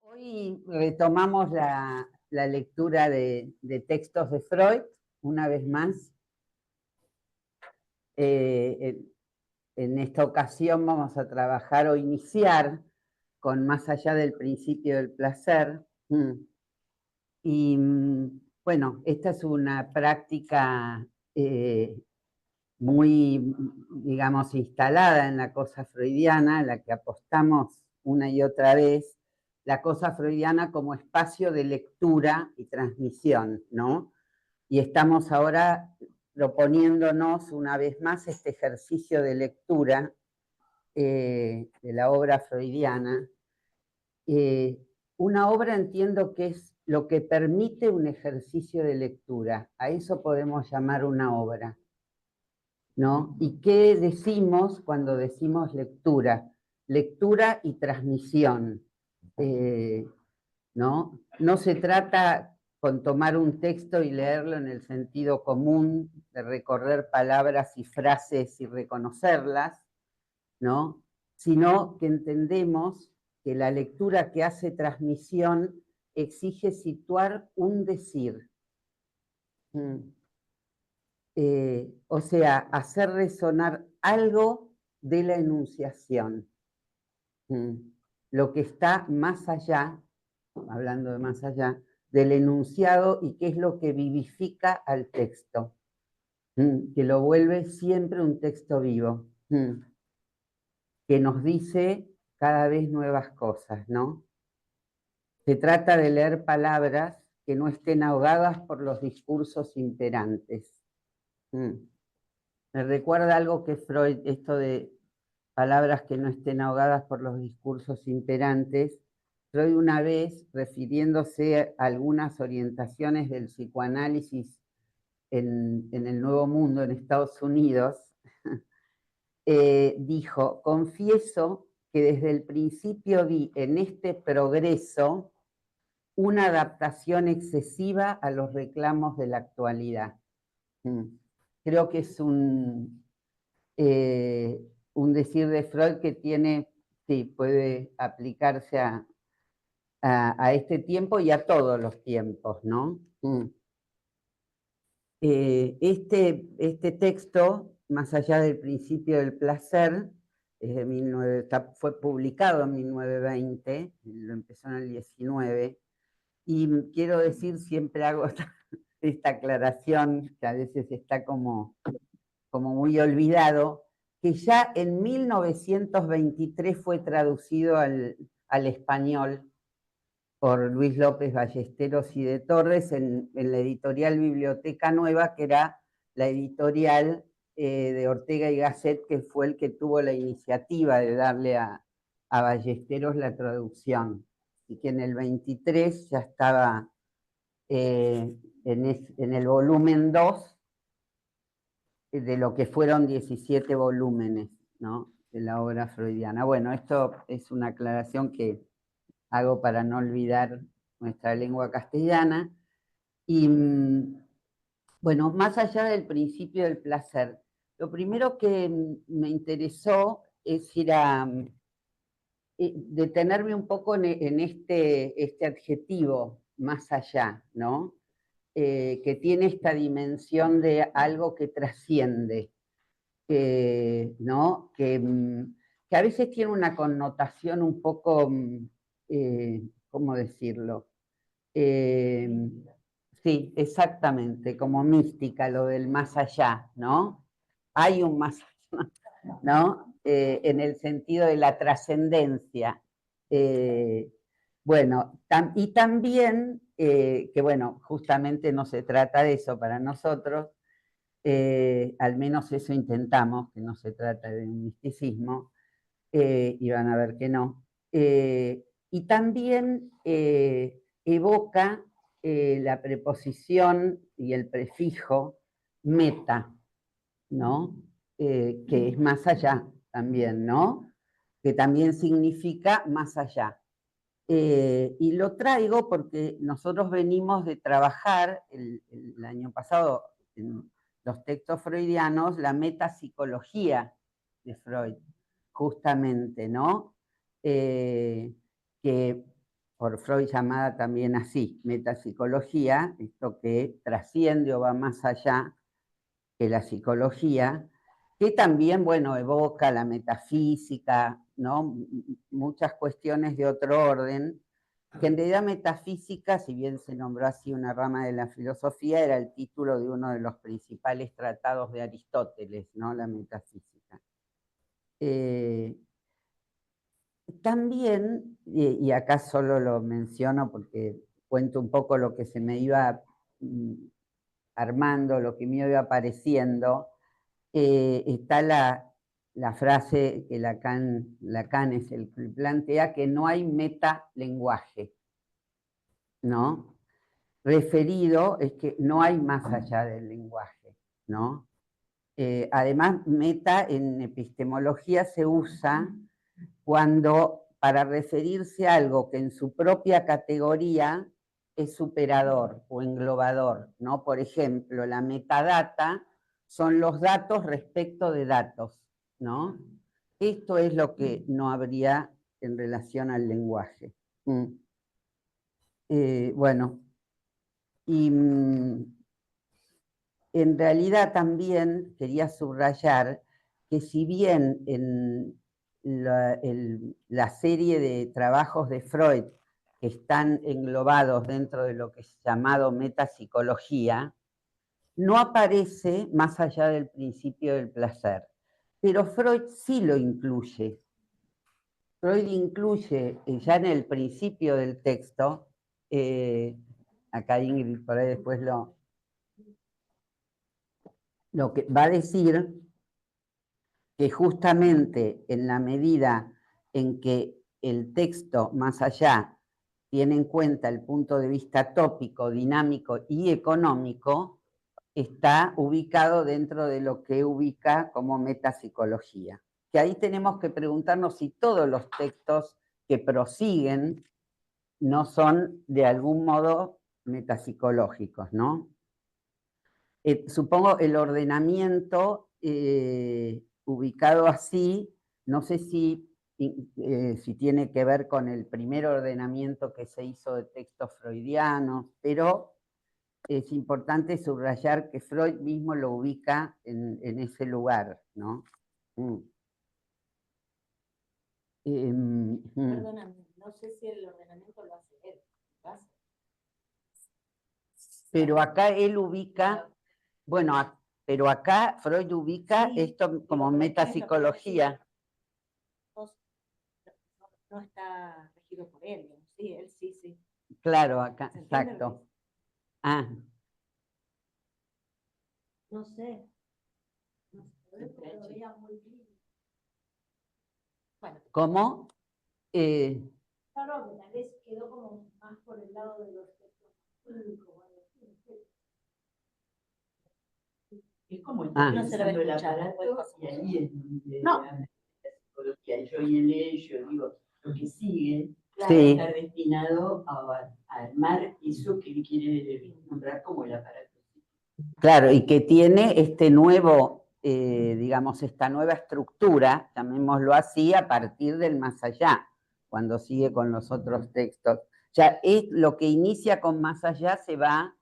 Hoy retomamos la lectura de textos de Freud, una vez más. En esta ocasión vamos a trabajar o iniciar con Más allá del principio del placer. Y bueno, esta es una práctica muy, digamos, instalada en la cosa freudiana, a la que apostamos una y otra vez, la cosa freudiana como espacio de lectura y transmisión, ¿no? Y estamos ahora proponiéndonos una vez más este ejercicio de lectura de la obra freudiana. Una obra entiendo que es lo que permite un ejercicio de lectura, a eso podemos llamar una obra, ¿no? ¿Y qué decimos cuando decimos lectura? Lectura y transmisión, ¿no? No se trata con tomar un texto y leerlo en el sentido común, de recorrer palabras y frases y reconocerlas, ¿no? Sino que entendemos que la lectura que hace transmisión exige situar un decir. O sea, hacer resonar algo de la enunciación. Lo que está más allá, hablando de más allá, del enunciado y qué es lo que vivifica al texto, que lo vuelve siempre un texto vivo, que nos dice cada vez nuevas cosas, ¿no? Se trata de leer palabras que no estén ahogadas por los discursos imperantes. Me recuerda algo que Freud, esto de palabras que no estén ahogadas por los discursos imperantes. Freud una vez, refiriéndose a algunas orientaciones del psicoanálisis en el Nuevo Mundo, en Estados Unidos, dijo: confieso que desde el principio vi en este progreso una adaptación excesiva a los reclamos de la actualidad. Creo que es un decir de Freud que tiene, sí, puede aplicarse a este tiempo y a todos los tiempos, ¿no? Este texto, Más allá del principio del placer, fue publicado en 1920, lo empezó en el 19, y quiero decir, siempre hago esta aclaración, que a veces está como muy olvidado, que ya en 1923 fue traducido al español por Luis López Ballesteros y de Torres en la editorial Biblioteca Nueva, que era la editorial de Ortega y Gasset, que fue el que tuvo la iniciativa de darle a Ballesteros la traducción. Y que en el 23 ya estaba en el volumen 2 de lo que fueron 17 volúmenes, ¿no?, de la obra freudiana. Bueno, esto es una aclaración que hago para no olvidar nuestra lengua castellana. Y bueno, más allá del principio del placer, lo primero que me interesó es ir a detenerme un poco en este adjetivo, más allá, ¿no? Que tiene esta dimensión de algo que trasciende, ¿no? Que a veces tiene una connotación un poco, ¿cómo decirlo? Sí, exactamente, como mística, lo del más allá, ¿no? Hay un más allá, ¿no? En el sentido de la trascendencia. Bueno, y también, que bueno, justamente no se trata de eso para nosotros, al menos eso intentamos, que no se trata de un misticismo, y van a ver que no. Y también evoca la preposición y el prefijo meta, ¿no? Que es más allá también, ¿no? Que también significa más allá. Y lo traigo porque nosotros venimos de trabajar el año pasado en los textos freudianos la metapsicología de Freud, justamente, ¿no? Que por Freud llamada también así, metapsicología, esto que trasciende o va más allá que la psicología, que también, bueno, evoca la metafísica, ¿no? Muchas cuestiones de otro orden, que en realidad metafísica, si bien se nombró así una rama de la filosofía, era el título de uno de los principales tratados de Aristóteles, ¿no? La metafísica. También, y acá solo lo menciono porque cuento un poco lo que se me iba armando, lo que me iba apareciendo, está la frase que Lacan es el que plantea que no hay metalenguaje, ¿no? Referido es que no hay más allá del lenguaje, ¿no? Además, meta en epistemología se usa cuando para referirse a algo que en su propia categoría es superador o englobador, ¿no? Por ejemplo, la metadata son los datos respecto de datos, ¿no? Esto es lo que no habría en relación al lenguaje. Bueno, y en realidad también quería subrayar que si bien en la serie de trabajos de Freud que están englobados dentro de lo que es llamado metapsicología, no aparece más allá del principio del placer. Pero Freud sí lo incluye. Freud incluye ya en el principio del texto, acá Ingrid por ahí después lo que va a decir que justamente en la medida en que el texto más allá tiene en cuenta el punto de vista tópico, dinámico y económico, está ubicado dentro de lo que ubica como metapsicología. Que ahí tenemos que preguntarnos si todos los textos que prosiguen no son de algún modo metapsicológicos, ¿no? Supongo el ordenamiento ubicado así, no sé si tiene que ver con el primer ordenamiento que se hizo de textos freudianos, pero es importante subrayar que Freud mismo lo ubica en ese lugar, ¿no? Perdóname, no sé si el ordenamiento lo hace él. Pero acá él ubica, bueno, pero acá Freud ubica esto como metapsicología. No está regido por él, sí, él sí. Claro, acá, exacto. Ah. No sé. Lo veía muy bien. Bueno. ¿Cómo? Claro, que tal vez quedó como más por el lado de los textos públicos. Es como está pensando el aparato y ahí es donde la psicología. Yo y el ello, digo, lo que sigue sí. está destinado a armar eso que él quiere nombrar como el aparato. Claro, y que tiene este nuevo, digamos, esta nueva estructura, llamémoslo así, a partir del más allá, cuando sigue con los otros textos. Ya es lo que inicia con más allá se va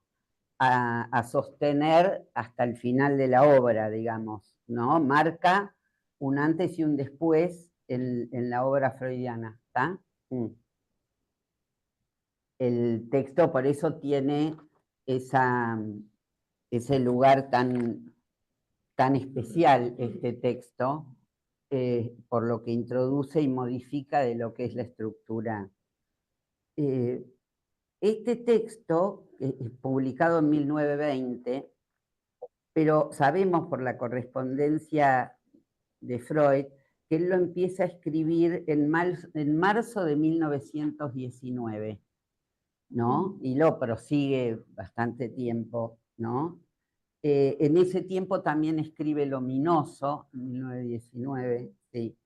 a sostener hasta el final de la obra, digamos, ¿no? Marca un antes y un después en la obra freudiana, ¿está? El texto por eso tiene ese lugar tan especial, este texto, por lo que introduce y modifica de lo que es la estructura. Este texto, publicado en 1920, pero sabemos por la correspondencia de Freud que él lo empieza a escribir en marzo de 1919, ¿no? Y lo prosigue bastante tiempo, ¿no? En ese tiempo también escribe El Ominoso, en 1919, sí.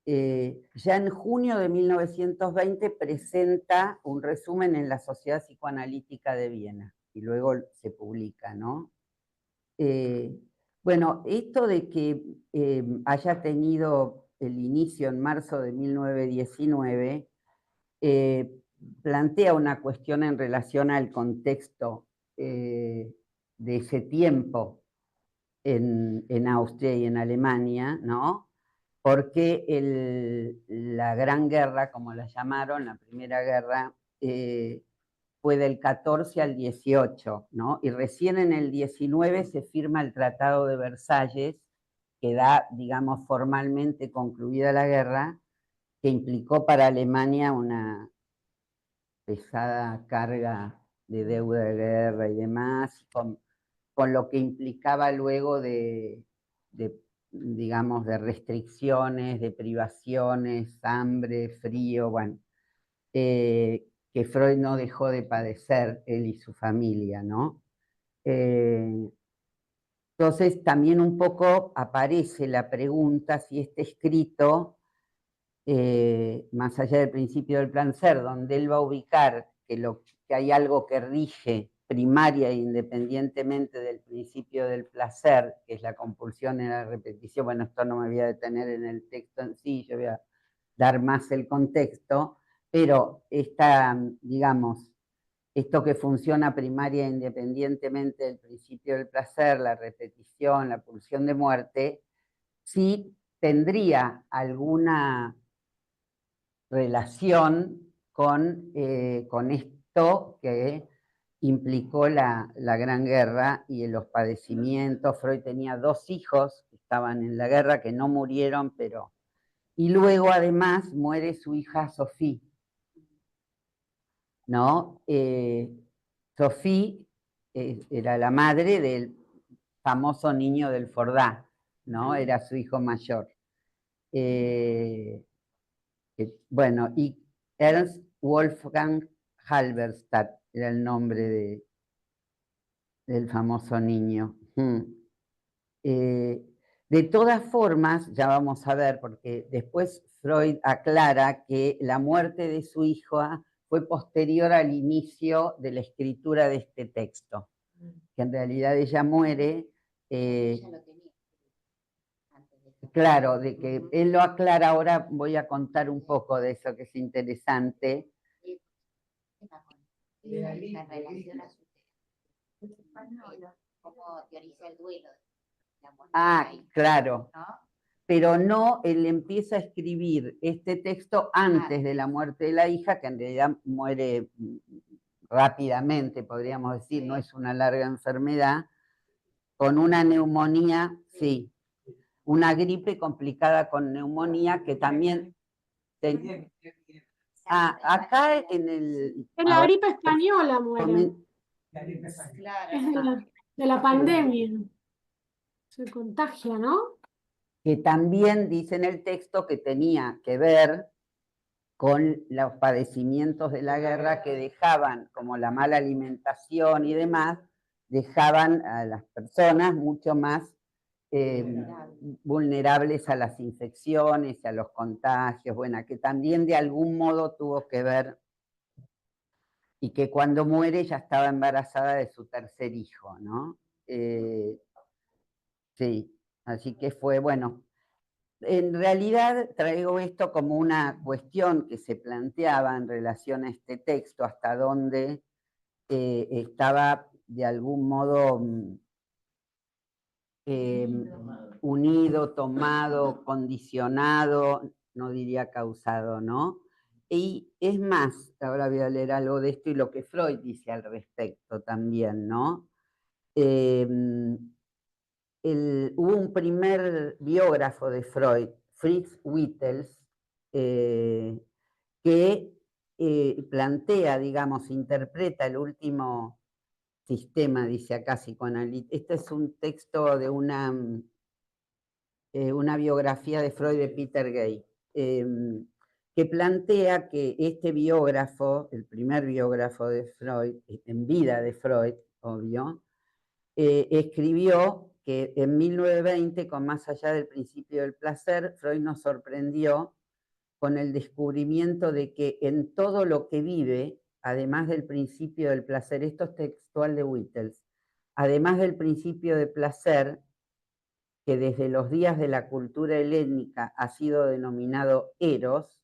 Ya en junio de 1920 presenta un resumen en la Sociedad Psicoanalítica de Viena y luego se publica, ¿no? Bueno, esto de que haya tenido el inicio en marzo de 1919 plantea una cuestión en relación al contexto de ese tiempo en Austria y en Alemania, ¿no? Porque la Gran Guerra, como la llamaron, la Primera Guerra, fue del 14 al 18, ¿no? Y recién en el 19 se firma el Tratado de Versalles, que da, digamos, formalmente concluida la guerra, que implicó para Alemania una pesada carga de deuda de guerra y demás, con lo que implicaba luego digamos, de restricciones, de privaciones, hambre, frío, bueno, que Freud no dejó de padecer, él y su familia, ¿no? Entonces también un poco aparece la pregunta si este escrito, más allá del principio del plan ser, donde él va a ubicar que hay algo que rige primaria e independientemente del principio del placer, que es la compulsión y la repetición. Bueno, esto no me voy a detener en el texto en sí, yo voy a dar más el contexto, pero digamos, esto que funciona primaria e independientemente del principio del placer, la repetición, la pulsión de muerte, sí tendría alguna relación con esto que implicó la Gran Guerra y en los padecimientos. Freud tenía 2 hijos que estaban en la guerra, que no murieron, pero... Y luego además muere su hija Sophie, ¿no? Sophie era la madre del famoso niño del Fordá, ¿no? Era su hijo mayor. Bueno, y Ernst Wolfgang Halberstadt era el nombre del famoso niño. De todas formas, ya vamos a ver, porque después Freud aclara que la muerte de su hija fue posterior al inicio de la escritura de este texto, que en realidad ella muere... Claro, de que él lo aclara, ahora voy a contar un poco de eso que es interesante. La relación a su cómo teoriza el duelo. Claro. ¿No? Pero no, él empieza a escribir este texto antes de la muerte de la hija, que en realidad muere rápidamente, podríamos decir, no es una larga enfermedad, con una neumonía, sí, una gripe complicada con neumonía que también... acá en la gripe española muere. Claro. De la pandemia. Se contagia, ¿no? Que también dice en el texto que tenía que ver con los padecimientos de la guerra que dejaban, como la mala alimentación y demás, dejaban a las personas mucho más vulnerables a las infecciones y a los contagios, bueno, que también de algún modo tuvo que ver, y que cuando muere ya estaba embarazada de su 3er hijo, ¿no? Sí, así que fue, bueno, en realidad traigo esto como una cuestión que se planteaba en relación a este texto, hasta dónde estaba de algún modo unido, tomado, condicionado, no diría causado, ¿no? Y es más, ahora voy a leer algo de esto y lo que Freud dice al respecto también, ¿no? Hubo un primer biógrafo de Freud, Fritz Wittels, que plantea, digamos, interpreta el último sistema, dice acá, psicoanalítico. Este es un texto de una biografía de Freud de Peter Gay, que plantea que este biógrafo, el primer biógrafo de Freud, en vida de Freud, obvio, escribió que en 1920, con Más allá del principio del placer, Freud nos sorprendió con el descubrimiento de que en todo lo que vive, además del principio del placer, esto es textual de Wittels, además del principio de placer, que desde los días de la cultura helénica ha sido denominado eros,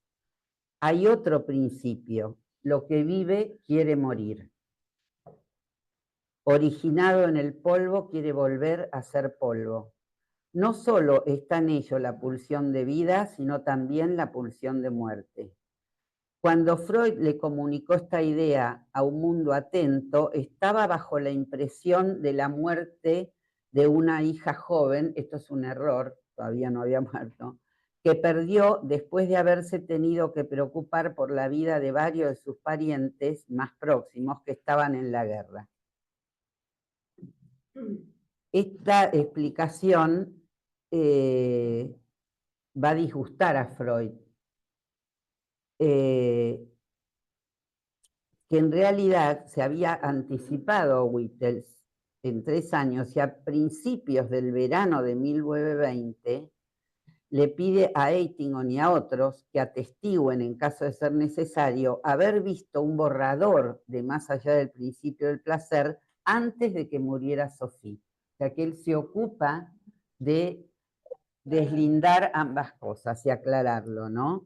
hay otro principio: lo que vive quiere morir. Originado en el polvo quiere volver a ser polvo. No solo está en ello la pulsión de vida, sino también la pulsión de muerte. Cuando Freud le comunicó esta idea a un mundo atento, estaba bajo la impresión de la muerte de una hija joven, esto es un error, todavía no había muerto, que perdió después de haberse tenido que preocupar por la vida de varios de sus parientes más próximos que estaban en la guerra. Esta explicación va a disgustar a Freud, que en realidad se había anticipado Wittels en 3 años y a principios del verano de 1920 le pide a Eitingon y a otros que atestiguen, en caso de ser necesario, haber visto un borrador de Más allá del principio del placer antes de que muriera Sophie. O sea que él se ocupa de deslindar ambas cosas y aclararlo, ¿no?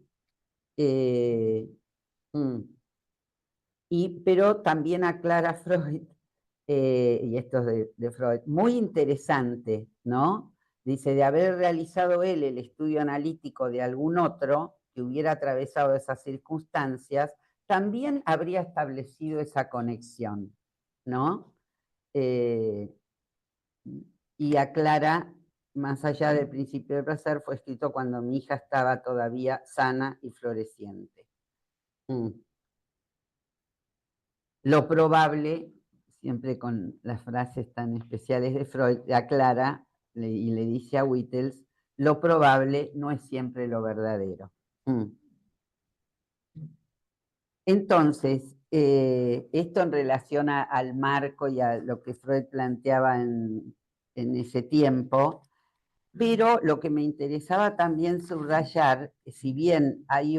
Pero también aclara Freud, y esto es de Freud, muy interesante, ¿no? Dice, de haber realizado él el estudio analítico de algún otro que hubiera atravesado esas circunstancias, también habría establecido esa conexión, ¿no? Y aclara, Más allá del principio del placer, fue escrito cuando mi hija estaba todavía sana y floreciente. Lo probable, siempre con las frases tan especiales de Freud, aclara y le dice a Wittels, lo probable no es siempre lo verdadero. Entonces, esto en relación al marco y a lo que Freud planteaba en ese tiempo, pero lo que me interesaba también subrayar, si bien hay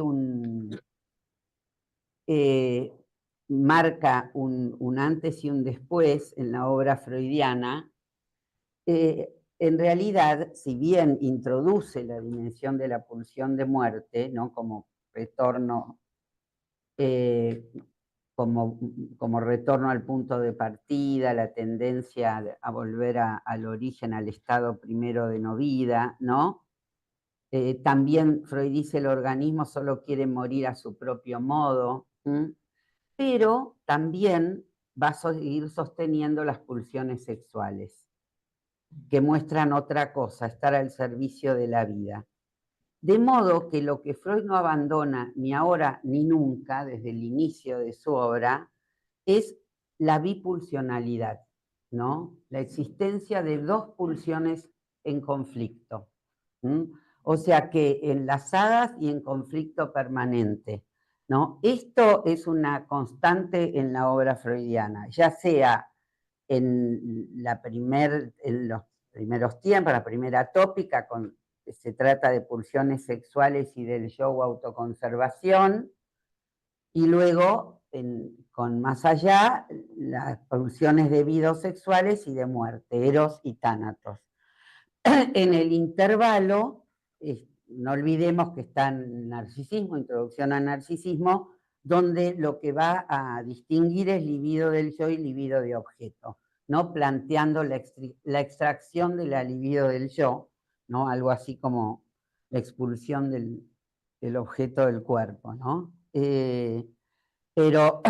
marca un antes y un después en la obra freudiana, en realidad, si bien introduce la dimensión de la pulsión de muerte, ¿no? Como retorno, como retorno al punto de partida, la tendencia a volver al origen, al estado primero de no vida, ¿no? También Freud dice el organismo solo quiere morir a su propio modo, pero también va a seguir sosteniendo las pulsiones sexuales, que muestran otra cosa, estar al servicio de la vida. De modo que lo que Freud no abandona ni ahora ni nunca, desde el inicio de su obra, es la bipulsionalidad, ¿no? La existencia de dos pulsiones en conflicto. O sea que enlazadas y en conflicto permanente, ¿no? Esto es una constante en la obra freudiana, ya sea en los primeros tiempos, la primera tópica, se trata de pulsiones sexuales y del yo autoconservación, y luego, con Más allá, las pulsiones de vida sexuales y de muerte, eros y tánatos. En el intervalo, no olvidemos que está en Narcisismo, Introducción al Narcisismo, donde lo que va a distinguir es libido del yo y libido de objeto, ¿no? Planteando la extracción de la libido del yo, ¿no? Algo así como la expulsión del objeto del cuerpo, ¿no? Pero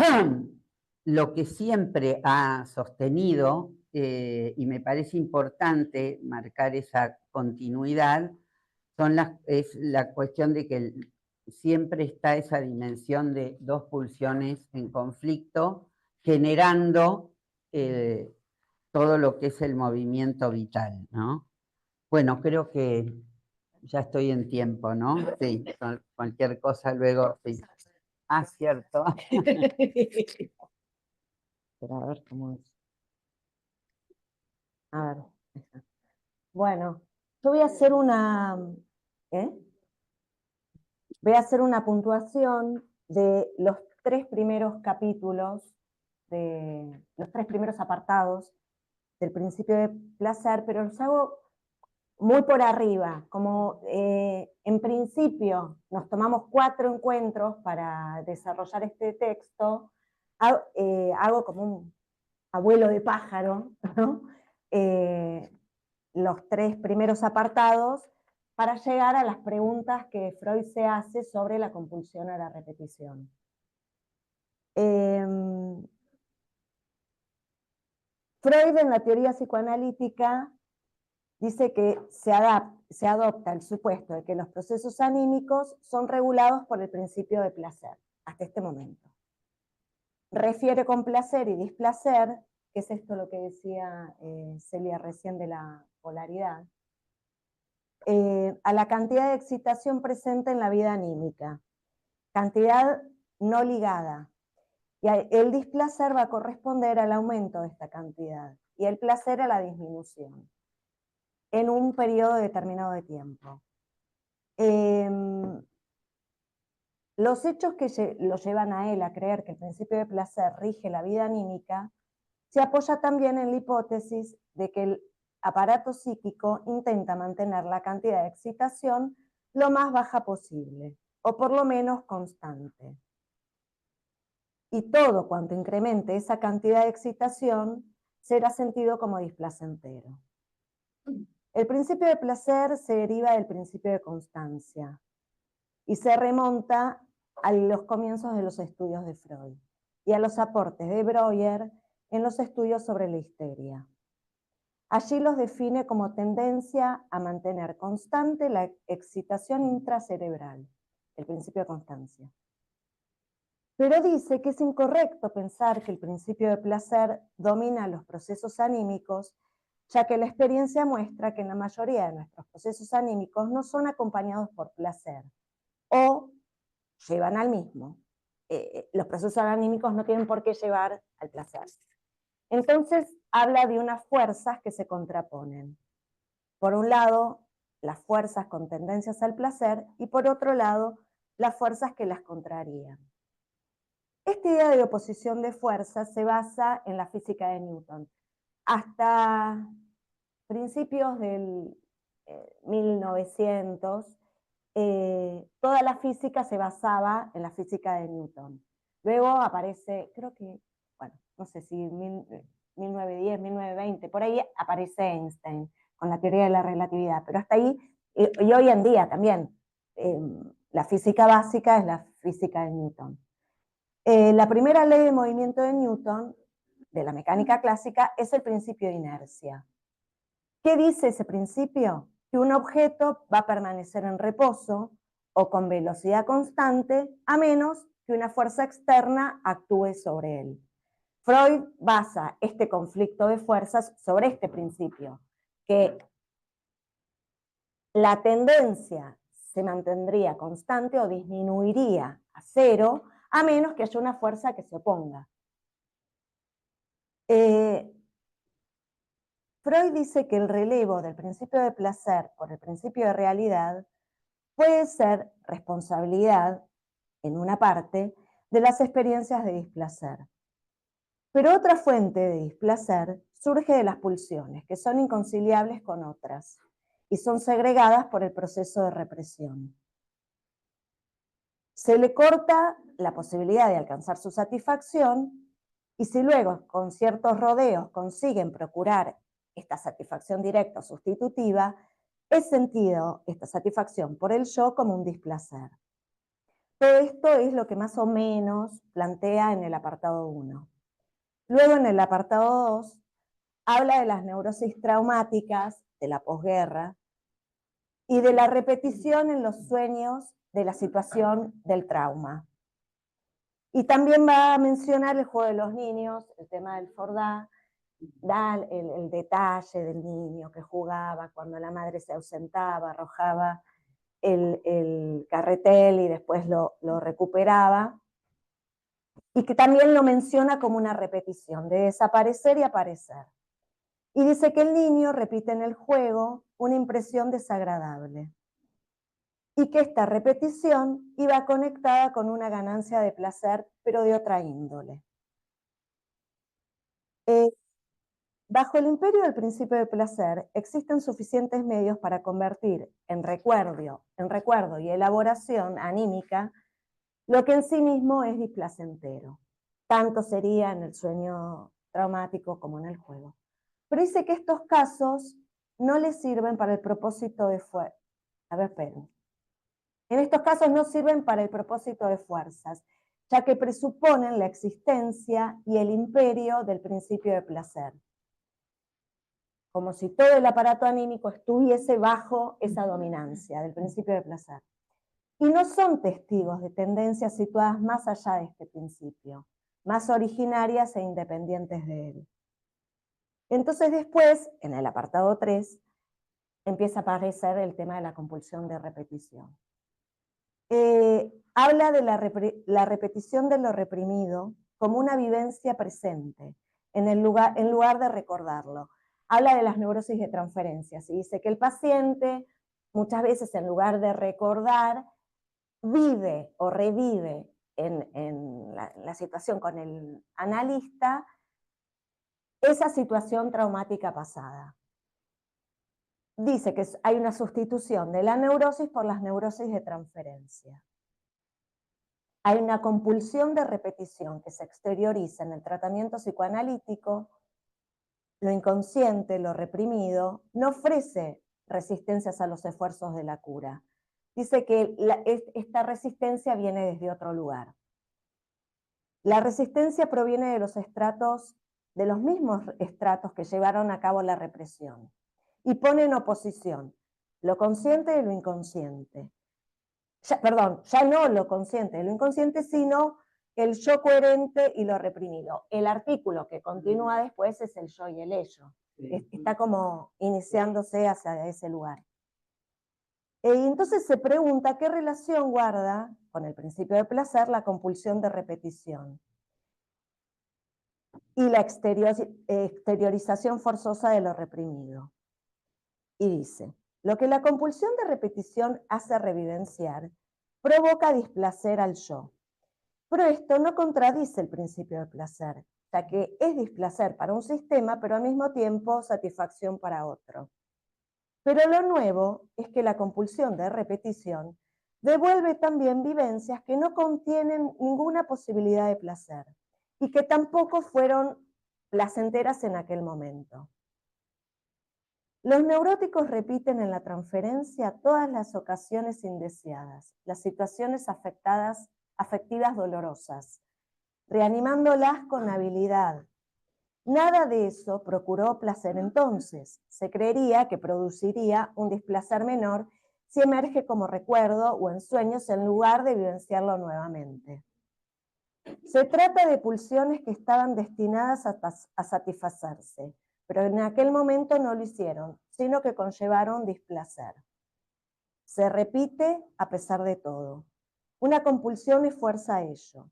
lo que siempre ha sostenido, y me parece importante marcar esa continuidad, es la cuestión de que siempre está esa dimensión de dos pulsiones en conflicto, generando todo lo que es el movimiento vital, ¿no? Bueno, creo que ya estoy en tiempo, ¿no? Sí, cualquier cosa luego, sí. Ah, cierto. Pero a ver cómo es. A ver. Bueno, yo voy a hacer voy a hacer una puntuación de los 3 primeros capítulos, de los 3 primeros apartados del principio de placer, pero los hago muy por arriba, como en principio nos tomamos 4 encuentros para desarrollar este texto, hago como un abuelo de pájaro, ¿no? Los 3 primeros apartados para llegar a las preguntas que Freud se hace sobre la compulsión a la repetición. Freud en la teoría psicoanalítica dice que se adopta el supuesto de que los procesos anímicos son regulados por el principio de placer, hasta este momento. Refiere con placer y displacer, que es esto lo que decía Celia recién de la polaridad, a la cantidad de excitación presente en la vida anímica, cantidad no ligada, y el displacer va a corresponder al aumento de esta cantidad, y el placer a la disminución, en un periodo determinado de tiempo. Los hechos que lo llevan a él a creer que el principio de placer rige la vida anímica se apoya también en la hipótesis de que el aparato psíquico intenta mantener la cantidad de excitación lo más baja posible, o por lo menos constante. Y todo cuanto incremente esa cantidad de excitación será sentido como displacentero. El principio de placer se deriva del principio de constancia y se remonta a los comienzos de los estudios de Freud y a los aportes de Breuer en los estudios sobre la histeria. Allí los define como tendencia a mantener constante la excitación intracerebral, el principio de constancia. Pero dice que es incorrecto pensar que el principio de placer domina los procesos anímicos, ya que la experiencia muestra que en la mayoría de nuestros procesos anímicos no son acompañados por placer, o llevan al mismo. Los procesos anímicos no tienen por qué llevar al placer. Entonces habla de unas fuerzas que se contraponen. Por un lado, las fuerzas con tendencias al placer, y por otro lado, las fuerzas que las contrarían. Esta idea de oposición de fuerzas se basa en la física de Newton. Hasta principios del 1900, toda la física se basaba en la física de Newton. Luego aparece, creo que, bueno, no sé si 1910, 1920, por ahí aparece Einstein con la teoría de la relatividad, pero hasta ahí, y hoy en día también, la física básica es la física de Newton. La primera ley de movimiento de Newton, de la mecánica clásica, es el principio de inercia. ¿Qué dice ese principio? Que un objeto va a permanecer en reposo o con velocidad constante a menos que una fuerza externa actúe sobre él. Freud basa este conflicto de fuerzas sobre este principio, que la tendencia se mantendría constante o disminuiría a cero a menos que haya una fuerza que se oponga. Freud dice que el relevo del principio de placer por el principio de realidad puede ser responsabilidad, en una parte, de las experiencias de displacer. Pero otra fuente de displacer surge de las pulsiones, que son inconciliables con otras, y son segregadas por el proceso de represión. Se le corta la posibilidad de alcanzar su satisfacción, y si luego, con ciertos rodeos, consiguen procurar esta satisfacción directa o sustitutiva, es sentido esta satisfacción por el yo como un displacer. Todo esto es lo que más o menos plantea en el apartado 1. Luego, en el apartado 2, habla de las neurosis traumáticas de la posguerra y de la repetición en los sueños de la situación del trauma. Y también va a mencionar el juego de los niños, el tema del Fordá, da el detalle del niño que jugaba cuando la madre se ausentaba, arrojaba el carretel y después lo recuperaba, y que también lo menciona como una repetición, de desaparecer y aparecer. Y dice que el niño repite en el juego una impresión desagradable, y que esta repetición iba conectada con una ganancia de placer, pero de otra índole. Bajo el imperio del principio de placer, existen suficientes medios para convertir en recuerdo y elaboración anímica lo que en sí mismo es displacentero. Tanto sería en el sueño traumático como en el juego. Pero dice que estos casos no les sirven para el propósito de fuerza. A ver, esperen. En estos casos no sirven para el propósito de fuerzas, ya que presuponen la existencia y el imperio del principio de placer. Como si todo el aparato anímico estuviese bajo esa dominancia del principio de placer. Y no son testigos de tendencias situadas más allá de este principio, más originarias e independientes de él. Entonces después, en el apartado 3, empieza a aparecer el tema de la compulsión de repetición. Habla de la repetición de lo reprimido como una vivencia presente, en lugar de recordarlo. Habla de las neurosis de transferencias y dice que el paciente muchas veces en lugar de recordar, vive o revive en la situación con el analista esa situación traumática pasada. Dice que hay una sustitución de la neurosis por las neurosis de transferencia. Hay una compulsión de repetición que se exterioriza en el tratamiento psicoanalítico. Lo inconsciente, lo reprimido, no ofrece resistencias a los esfuerzos de la cura. Dice que esta resistencia viene desde otro lugar. La resistencia proviene de los estratos, de los mismos estratos que llevaron a cabo la represión, y pone en oposición lo consciente y lo inconsciente. Ya no lo consciente y lo inconsciente, sino el yo coherente y lo reprimido. El artículo que continúa después es el yo y el ello. Está como iniciándose hacia ese lugar. Y entonces se pregunta qué relación guarda con el principio de placer la compulsión de repetición y la exteriorización forzosa de lo reprimido. Y dice, lo que la compulsión de repetición hace revivenciar provoca displacer al yo. Pero esto no contradice el principio de placer, ya que es displacer para un sistema, pero al mismo tiempo satisfacción para otro. Pero lo nuevo es que la compulsión de repetición devuelve también vivencias que no contienen ninguna posibilidad de placer y que tampoco fueron placenteras en aquel momento. Los neuróticos repiten en la transferencia todas las ocasiones indeseadas, las situaciones afectivas dolorosas, reanimándolas con habilidad. Nada de eso procuró placer entonces. Se creería que produciría un displacer menor si emerge como recuerdo o en sueños en lugar de vivenciarlo nuevamente. Se trata de pulsiones que estaban destinadas a satisfacerse, pero en aquel momento no lo hicieron, sino que conllevaron displacer. Se repite a pesar de todo. Una compulsión esfuerza ello.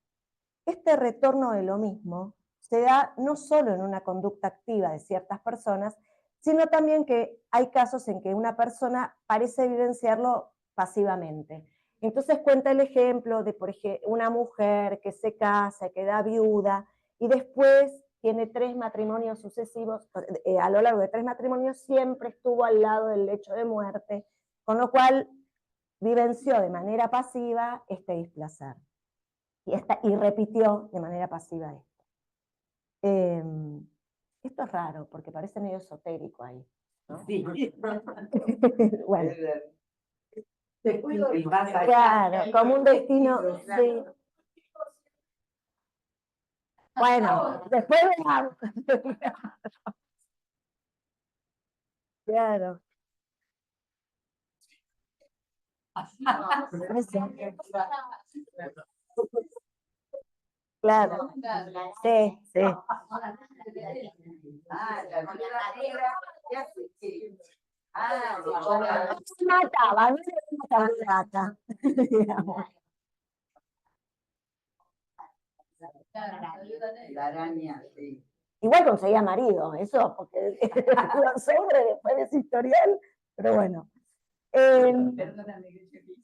Este retorno de lo mismo se da no solo en una conducta activa de ciertas personas, sino también que hay casos en que una persona parece vivenciarlo pasivamente. Entonces cuenta el ejemplo de, por ejemplo, una mujer que se casa, queda viuda, y después tiene 3 matrimonios sucesivos, a lo largo de 3 matrimonios siempre estuvo al lado del lecho de muerte, con lo cual vivenció de manera pasiva este displacer. Y repitió de manera pasiva esto. Esto es raro, porque parece medio esotérico ahí, ¿no? Sí. Bueno. Claro, como un destino. Sí. Bueno, después veamos. Claro. Claro, sí, sí. Mataba, no se mataba rata. La araña, sí. Igual conseguía marido, eso, porque los hombres después de ese historial, pero bueno. Perdóname que yo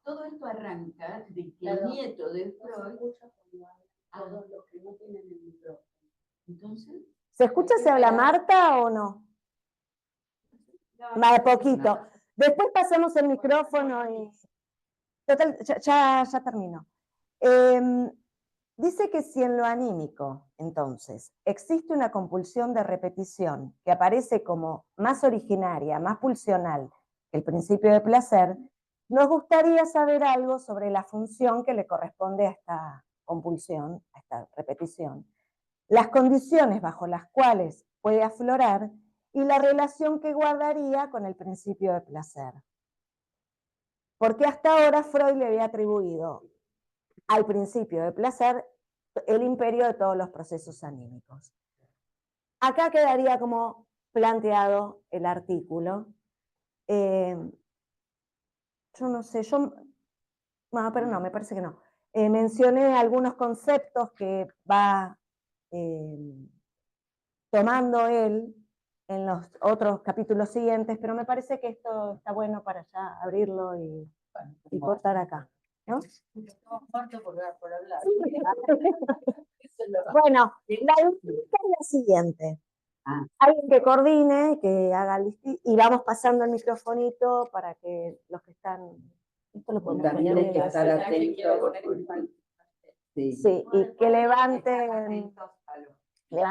todo esto arranca de que el nieto de Freud, todos los que no tienen el micrófono. ¿Se escucha si habla Marta o no? Más poquito. Después pasamos el micrófono y... Total, ya termino. Dice que si en lo anímico, entonces, existe una compulsión de repetición que aparece como más originaria, más pulsional que el principio de placer, nos gustaría saber algo sobre la función que le corresponde a esta compulsión, a esta repetición, las condiciones bajo las cuales puede aflorar y la relación que guardaría con el principio de placer. Porque hasta ahora Freud le había atribuido al principio de placer el imperio de todos los procesos anímicos. Acá quedaría como planteado el artículo. Yo no sé, no, pero no, me parece que no. Mencioné algunos conceptos que va tomando él en los otros capítulos siguientes, pero me parece que esto está bueno para ya abrirlo y cortar acá, ¿no? Por hablar. Bueno, la dinámica es la siguiente. Alguien que coordine, que haga y vamos pasando el microfonito para que los que están... Esto lo podemos También hay que estar atentos. Sí, y que levanten la manito. Le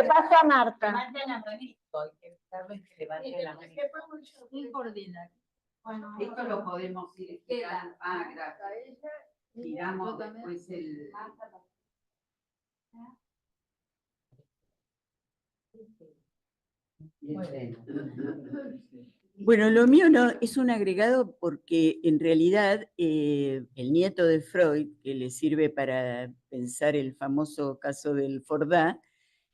paso a Marta. Levanten la manito, hay que saber que levanten la manito. Bueno, Esto lo podemos ir girando. Ah, gracias. Giramos después el... Bueno, lo mío no es un agregado porque en realidad el nieto de Freud, que le sirve para pensar el famoso caso del Fordá,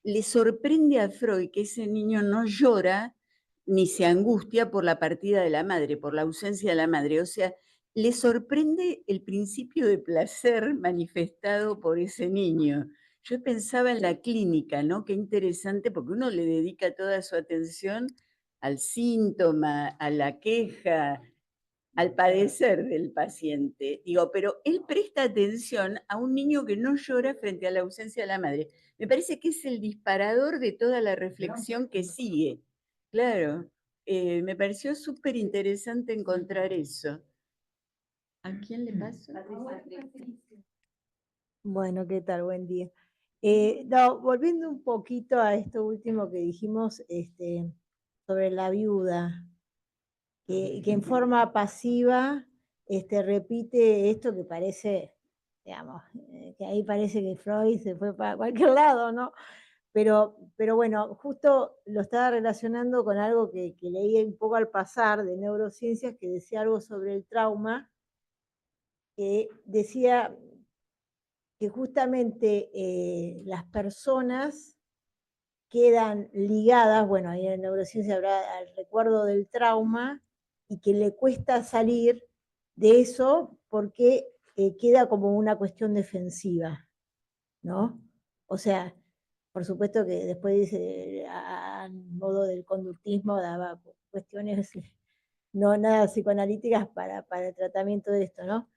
le sorprende a Freud que ese niño no llora ni se angustia por la partida de la madre, por la ausencia de la madre. O sea, le sorprende el principio de placer manifestado por ese niño. Yo pensaba en la clínica, ¿no? Qué interesante, porque uno le dedica toda su atención al síntoma, a la queja, al padecer del paciente. Digo, pero él presta atención a un niño que no llora frente a la ausencia de la madre. Me parece que es el disparador de toda la reflexión que sigue. Claro, me pareció súper interesante encontrar eso. ¿A quién le paso? Bueno, ¿qué tal? Buen día. Volviendo un poquito a esto último que dijimos sobre la viuda, que en forma pasiva repite esto que parece, digamos, que ahí parece que Freud se fue para cualquier lado, ¿no? Pero bueno, justo lo estaba relacionando con algo que leí un poco al pasar de neurociencias, que decía algo sobre el trauma, que decía que justamente las personas quedan ligadas, bueno, ahí en neurociencia habrá al recuerdo del trauma, y que le cuesta salir de eso porque queda como una cuestión defensiva, ¿no? O sea, por supuesto que después dice, a modo del conductismo, daba cuestiones no nada psicoanalíticas para el tratamiento de esto, ¿no?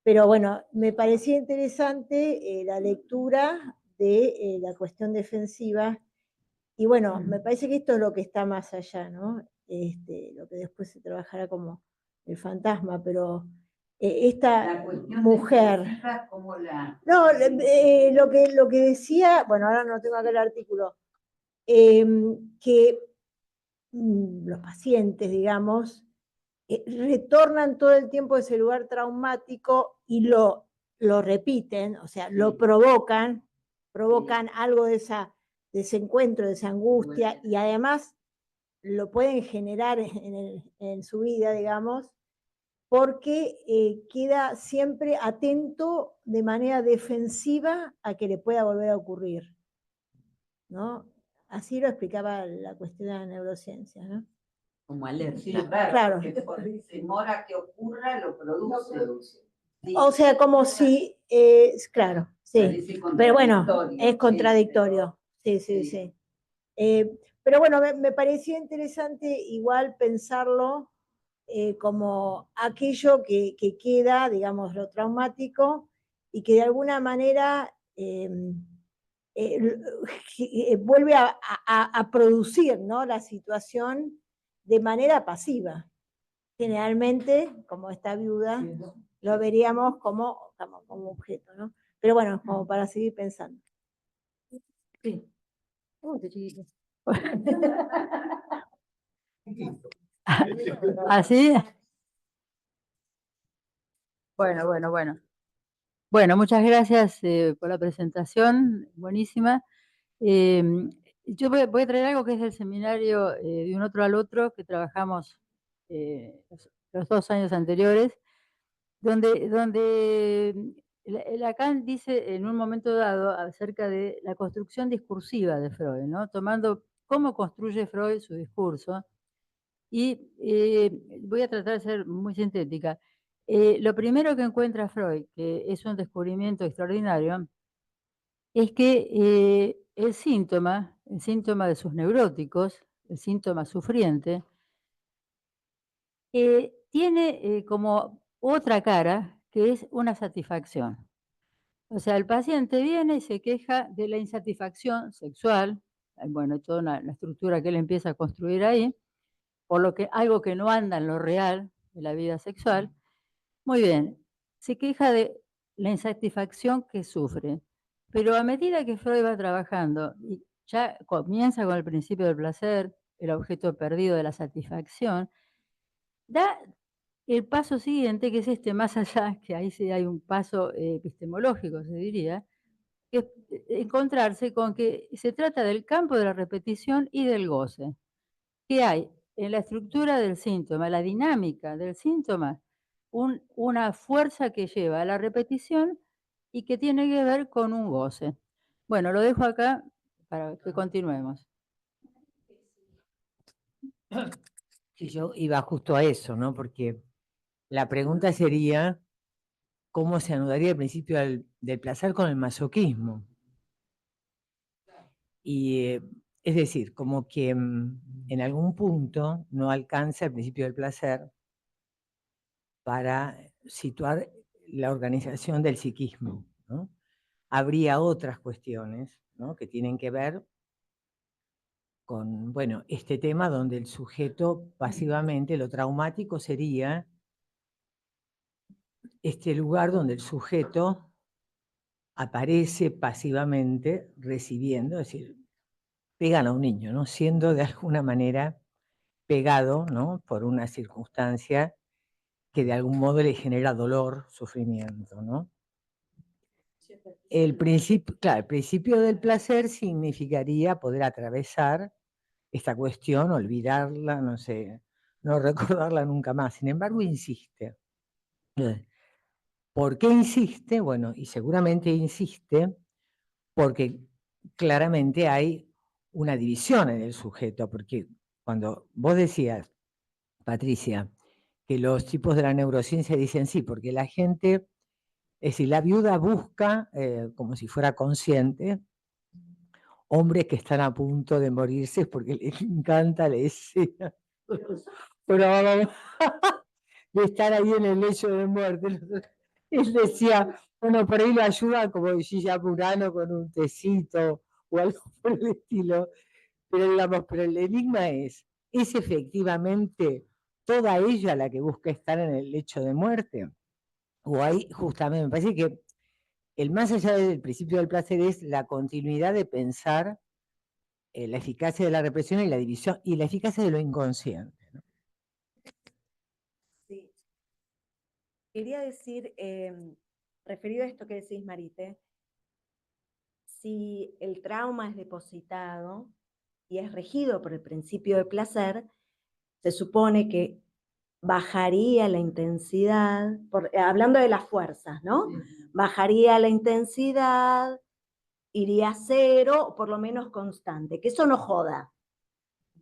Pero bueno, me parecía interesante la lectura de la cuestión defensiva, y bueno, me parece que esto es lo que está más allá, ¿no? Lo que después se trabajará como el fantasma, pero esta mujer... Como la... No, lo que decía, bueno, ahora no tengo acá el artículo, que los pacientes, digamos, retornan todo el tiempo a ese lugar traumático y lo repiten, o sea, lo provocan algo de ese encuentro, de esa angustia, y además lo pueden generar en su vida, digamos, porque queda siempre atento de manera defensiva a que le pueda volver a ocurrir, ¿no? Así lo explicaba la cuestión de la neurociencia, ¿no? Como alerta. Sí, Claro. porque por temor a que ocurra, lo produce. Sí. O sea, como si, claro, sí, pero bueno, es contradictorio, sí. Pero bueno, me parecía interesante igual pensarlo como aquello que queda, digamos, lo traumático, y que de alguna manera vuelve a producir, ¿no?, la situación de manera pasiva. Generalmente, como esta viuda, lo veríamos como objeto, ¿no? Pero bueno, como para seguir pensando. Sí. ¿Así? Bueno. Bueno, muchas gracias por la presentación, buenísima. Yo voy a traer algo que es del seminario de un otro al otro que trabajamos los 2 años anteriores, donde Lacan dice en un momento dado acerca de la construcción discursiva de Freud, ¿no? Tomando cómo construye Freud su discurso. Y voy a tratar de ser muy sintética. Lo primero que encuentra Freud, que es un descubrimiento extraordinario, es que el síntoma de sus neuróticos, el síntoma sufriente, tiene como otra cara, que es una satisfacción. O sea, el paciente viene y se queja de la insatisfacción sexual, bueno, toda una estructura que él empieza a construir ahí, por lo que algo que no anda en lo real de la vida sexual. Muy bien, se queja de la insatisfacción que sufre, pero a medida que Freud va trabajando y ya comienza con el principio del placer, el objeto perdido de la satisfacción, da el paso siguiente, que es este más allá, que ahí sí hay un paso epistemológico, se diría, que es encontrarse con que se trata del campo de la repetición y del goce. ¿Qué hay? En la estructura del síntoma, la dinámica del síntoma, una fuerza que lleva a la repetición y que tiene que ver con un goce. Bueno, lo dejo acá para que continuemos. Sí, yo iba justo a eso, ¿no? Porque la pregunta sería, ¿cómo se anudaría el principio del placer con el masoquismo? Y es decir, como que en algún punto no alcanza el principio del placer para situar la organización del psiquismo, ¿no? Habría otras cuestiones, ¿no?, que tienen que ver con, bueno, este tema donde el sujeto pasivamente, lo traumático sería este lugar donde el sujeto aparece pasivamente recibiendo, es decir, pegan a un niño, ¿no?, siendo de alguna manera pegado, ¿no?, por una circunstancia que de algún modo le genera dolor, sufrimiento, ¿no? El principio, claro, el principio del placer significaría poder atravesar esta cuestión, olvidarla, no sé, no recordarla nunca más. Sin embargo, insiste. ¿Por qué insiste? Bueno, y seguramente insiste porque claramente hay una división en el sujeto, porque cuando vos decías, Patricia, que los tipos de la neurociencia dicen sí, porque la gente, es decir, la viuda busca, como si fuera consciente, hombres que están a punto de morirse porque les encanta la escena de estar ahí en el lecho de muerte. Él decía, bueno, por ahí lo ayuda como Gilla Murano con un tecito o algo por el estilo. Pero digamos, pero el enigma es efectivamente toda ella la que busca estar en el lecho de muerte? O hay justamente, me parece que el más allá del principio del placer es la continuidad de pensar la eficacia de la represión y la división, y la eficacia de lo inconsciente, ¿no? Sí. Quería decir, referido a esto que decís, Marite, si el trauma es depositado y es regido por el principio de placer, se supone que bajaría la intensidad, hablando de las fuerzas, ¿no? Bajaría la intensidad, iría a cero, o por lo menos constante, que eso no joda.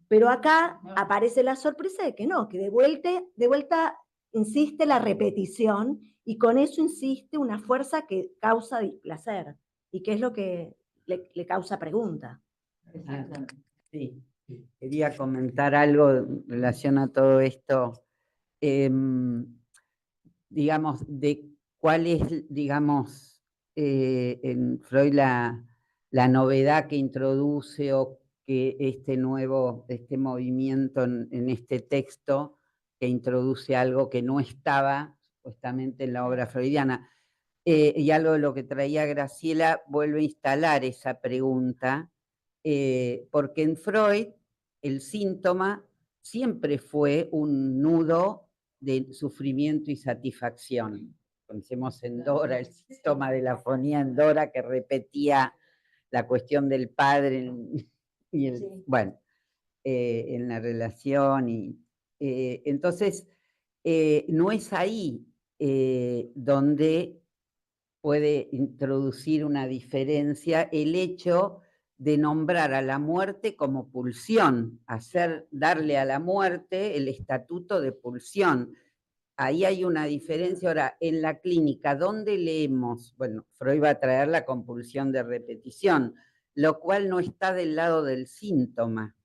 Pero acá aparece la sorpresa de que no, que de vuelta insiste la repetición y con eso insiste una fuerza que causa displacer y que es lo que le causa pregunta. Sí, quería comentar algo en relación a todo esto, digamos, de cuál es, digamos, en Freud la novedad que introduce o que este movimiento en este texto, que introduce algo que no estaba supuestamente en la obra freudiana. Y algo de lo que traía Graciela vuelve a instalar esa pregunta, porque en Freud el síntoma siempre fue un nudo de sufrimiento y satisfacción. Pensemos en Dora, el síntoma de la fonía en Dora, que repetía la cuestión del padre y bueno, en la relación. Entonces, no es ahí donde puede introducir una diferencia el hecho de nombrar a la muerte como pulsión, darle a la muerte el estatuto de pulsión. Ahí hay una diferencia. Ahora, en la clínica, ¿dónde leemos? Bueno, Freud va a traer la compulsión de repetición, lo cual no está del lado del síntoma,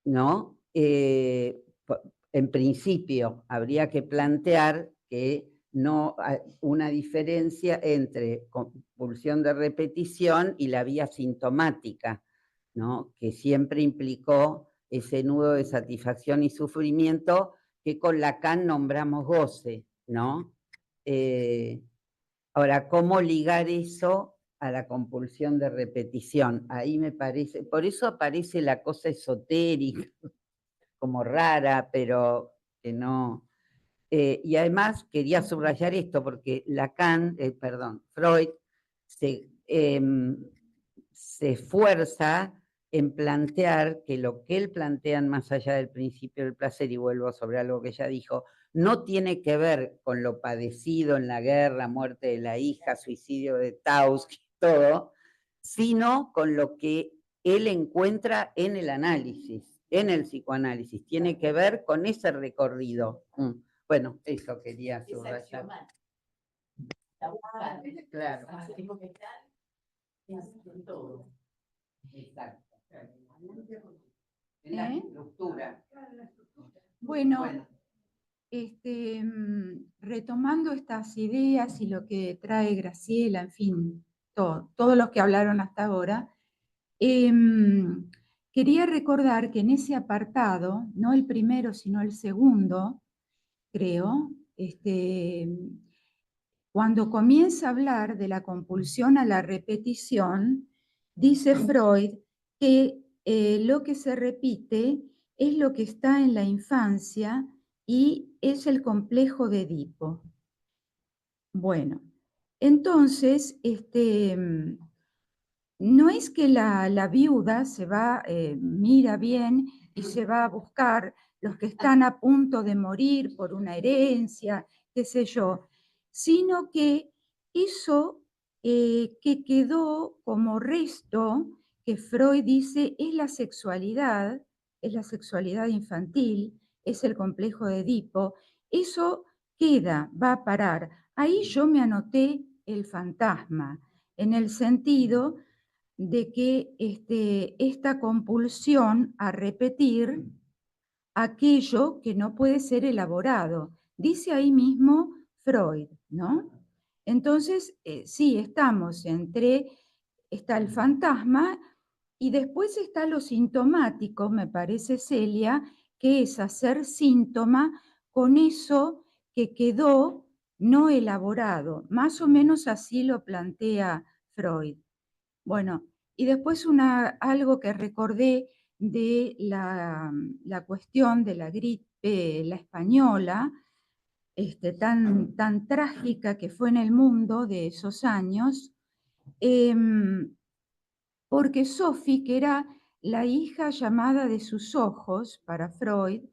¿no? En principio, habría que plantear que no hay una diferencia entre compulsión de repetición y la vía sintomática, ¿no? Que siempre implicó ese nudo de satisfacción y sufrimiento que con Lacan nombramos goce, ¿no? Ahora, ¿cómo ligar eso a la compulsión de repetición? Ahí me parece, por eso aparece la cosa esotérica, como rara, pero que no. Y además quería subrayar esto, porque Freud se esfuerza en plantear que lo que él plantea más allá del principio del placer, y vuelvo sobre algo que ella dijo, no tiene que ver con lo padecido en la guerra, muerte de la hija, suicidio de Tausk, todo, sino con lo que él encuentra en el análisis, en el psicoanálisis. Tiene que ver con ese recorrido. Bueno, eso quería subrayar. Claro. Exacto. En la estructura. Bueno, retomando estas ideas y lo que trae Graciela, en fin, todos los que hablaron hasta ahora, quería recordar que en ese apartado, no el primero, sino el segundo, creo, cuando comienza a hablar de la compulsión a la repetición, dice Freud que lo que se repite es lo que está en la infancia y es el complejo de Edipo. Bueno, entonces, no es que la viuda se va, mira bien y se va a buscar los que están a punto de morir por una herencia, qué sé yo, sino que eso que quedó como resto, que Freud dice es la sexualidad infantil, es el complejo de Edipo, eso queda, va a parar. Ahí yo me anoté el fantasma, en el sentido de que esta compulsión a repetir aquello que no puede ser elaborado. Dice ahí mismo Freud, ¿no? Entonces, sí, está el fantasma y después está lo sintomático, me parece, Celia, que es hacer síntoma con eso que quedó no elaborado. Más o menos así lo plantea Freud. Bueno, y después algo que recordé de la cuestión de la gripe, la española, tan trágica que fue en el mundo de esos años, porque Sophie, que era la hija llamada de sus ojos para Freud,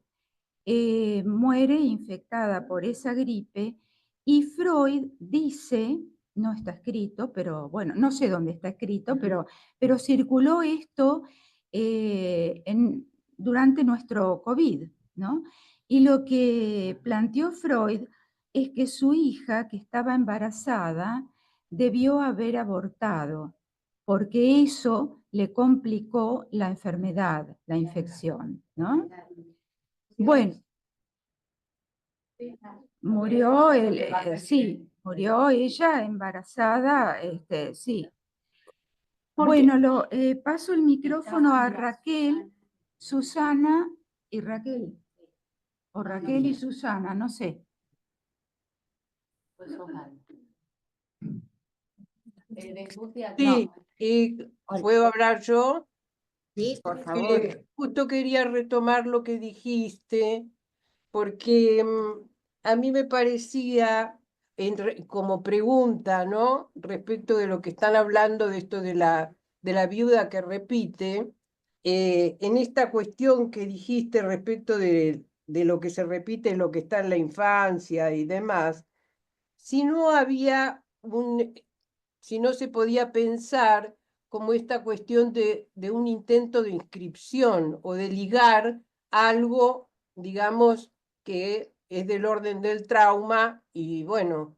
muere infectada por esa gripe y Freud dice, no está escrito, pero bueno, no sé dónde está escrito, pero circuló esto durante nuestro COVID, ¿no? Y lo que planteó Freud es que su hija, que estaba embarazada, debió haber abortado, porque eso le complicó la enfermedad, la infección, ¿no? Bueno, murió ella embarazada, sí. Porque- Bueno, paso el micrófono a Raquel, Susana y Raquel. O Raquel y Susana, no sé. Sí, ¿puedo hablar yo? Sí, por favor. Justo quería retomar lo que dijiste, porque a mí me parecía, como pregunta, ¿no? Respecto de lo que están hablando de esto de la viuda que repite, en esta cuestión que dijiste respecto de lo que se repite, lo que está en la infancia y demás, si no había si no se podía pensar como esta cuestión de un intento de inscripción o de ligar algo, digamos, que es del orden del trauma y bueno,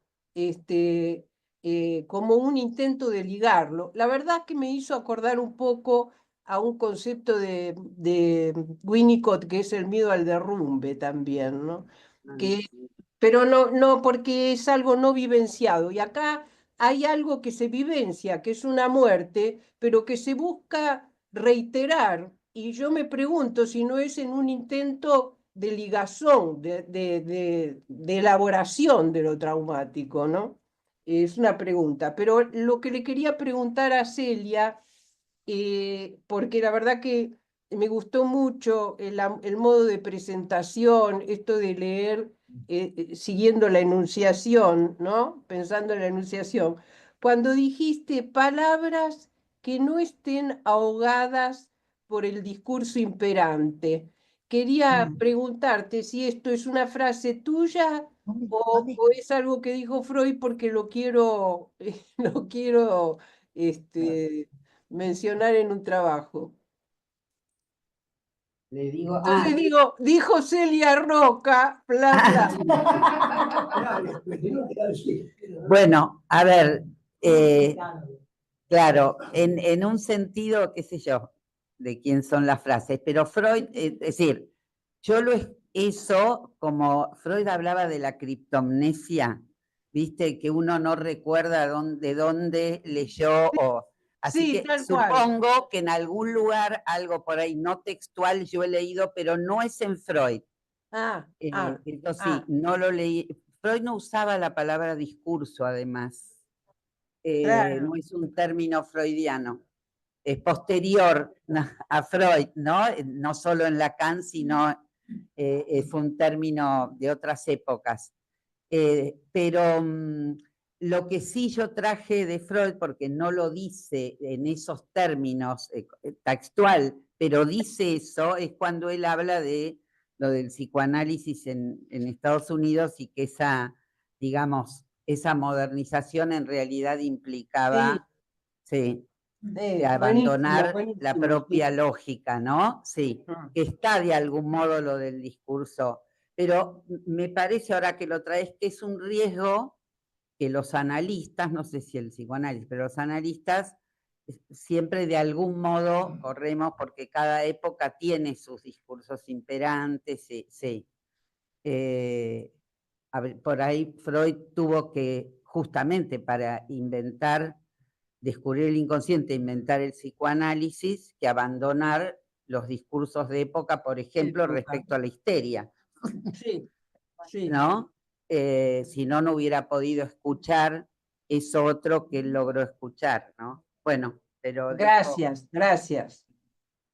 como un intento de ligarlo. La verdad que me hizo acordar un poco a un concepto de Winnicott, que es el miedo al derrumbe también, ¿no? Que, pero no, porque es algo no vivenciado. Y acá hay algo que se vivencia, que es una muerte, pero que se busca reiterar. Y yo me pregunto si no es en un intento de ligazón, de elaboración de lo traumático, ¿no? Es una pregunta. Pero lo que le quería preguntar a Celia, porque la verdad que me gustó mucho el modo de presentación, esto de leer siguiendo la enunciación, ¿no? Pensando en la enunciación. Cuando dijiste palabras que no estén ahogadas por el discurso imperante, quería preguntarte si esto es una frase tuya o es algo que dijo Freud porque lo quiero mencionar en un trabajo. Le digo, Entonces dijo Celia Roca, bla, bla. Bueno, a ver, claro, en un sentido, qué sé yo, de quién son las frases, pero Freud, es decir, eso, como Freud hablaba de la criptomnesia, viste, que uno no recuerda de dónde leyó, así Sí, que tal cual. supongo que en algún lugar, algo por ahí no textual, yo he leído, pero no es en Freud. Esto sí, no lo leí. Freud no usaba la palabra discurso, además. Claro. No es un término freudiano. Es posterior a Freud, ¿no? No solo en Lacan, sino fue un término de otras épocas. Pero lo que sí yo traje de Freud, porque no lo dice en esos términos textual, pero dice eso, es cuando él habla de lo del psicoanálisis en Estados Unidos y que digamos, esa modernización en realidad implicaba, sí, de abandonar buenísimo, la propia lógica, ¿no? Sí, que está de algún modo lo del discurso. Pero me parece ahora que lo traes que es un riesgo que los analistas, no sé si el psicoanálisis, pero los analistas siempre de algún modo corremos porque cada época tiene sus discursos imperantes, sí. Por ahí Freud tuvo que, justamente para descubrir el inconsciente, inventar el psicoanálisis, que abandonar los discursos de época, por ejemplo, respecto a la histeria. Sí, sí. ¿No? Si no, no hubiera podido escuchar eso otro que él logró escuchar, ¿no? Bueno, pero... Gracias, gracias.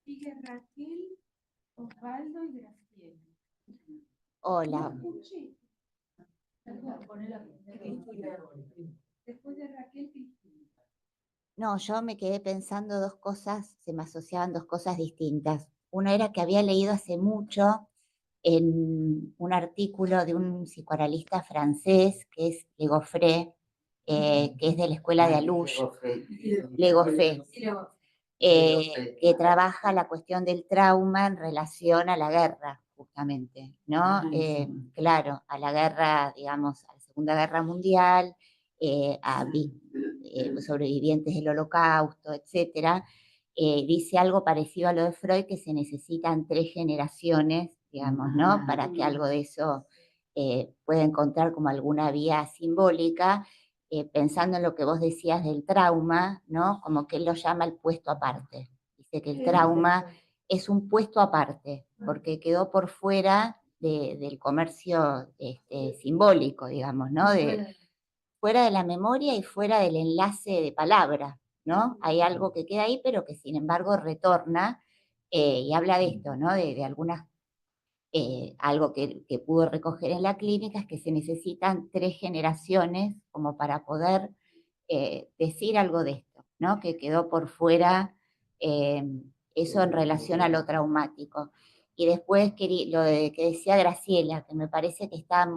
Sigue Raquel, Osvaldo y Graciela. Hola. Después de Raquel, Cristina. No, yo me quedé pensando dos cosas, se me asociaban dos cosas distintas. Una era que había leído hace mucho en un artículo de un psicoanalista francés que es Le Goffret, que es de la escuela de Alouche, Le Goffret, que trabaja la cuestión del trauma en relación a la guerra, justamente, ¿no? Claro, a la guerra, digamos, a la Segunda Guerra Mundial, a sobrevivientes del Holocausto, etcétera. Dice algo parecido a lo de Freud, que se necesitan 3 generaciones, digamos, ¿no? Para que algo de eso pueda encontrar como alguna vía simbólica. pensando en lo que vos decías del trauma, ¿no? Como que él lo llama el puesto aparte. Dice que el trauma es un puesto aparte, porque quedó por fuera del comercio simbólico, digamos, ¿no? Fuera de la memoria y fuera del enlace de palabra, ¿no? Hay algo que queda ahí, pero que sin embargo retorna y habla de esto, ¿no? De algunas, algo que pudo recoger en la clínica es que se necesitan 3 generaciones como para poder decir algo de esto, ¿no? Que quedó por fuera eso en relación a lo traumático. Y después lo que decía Graciela, que me parece que está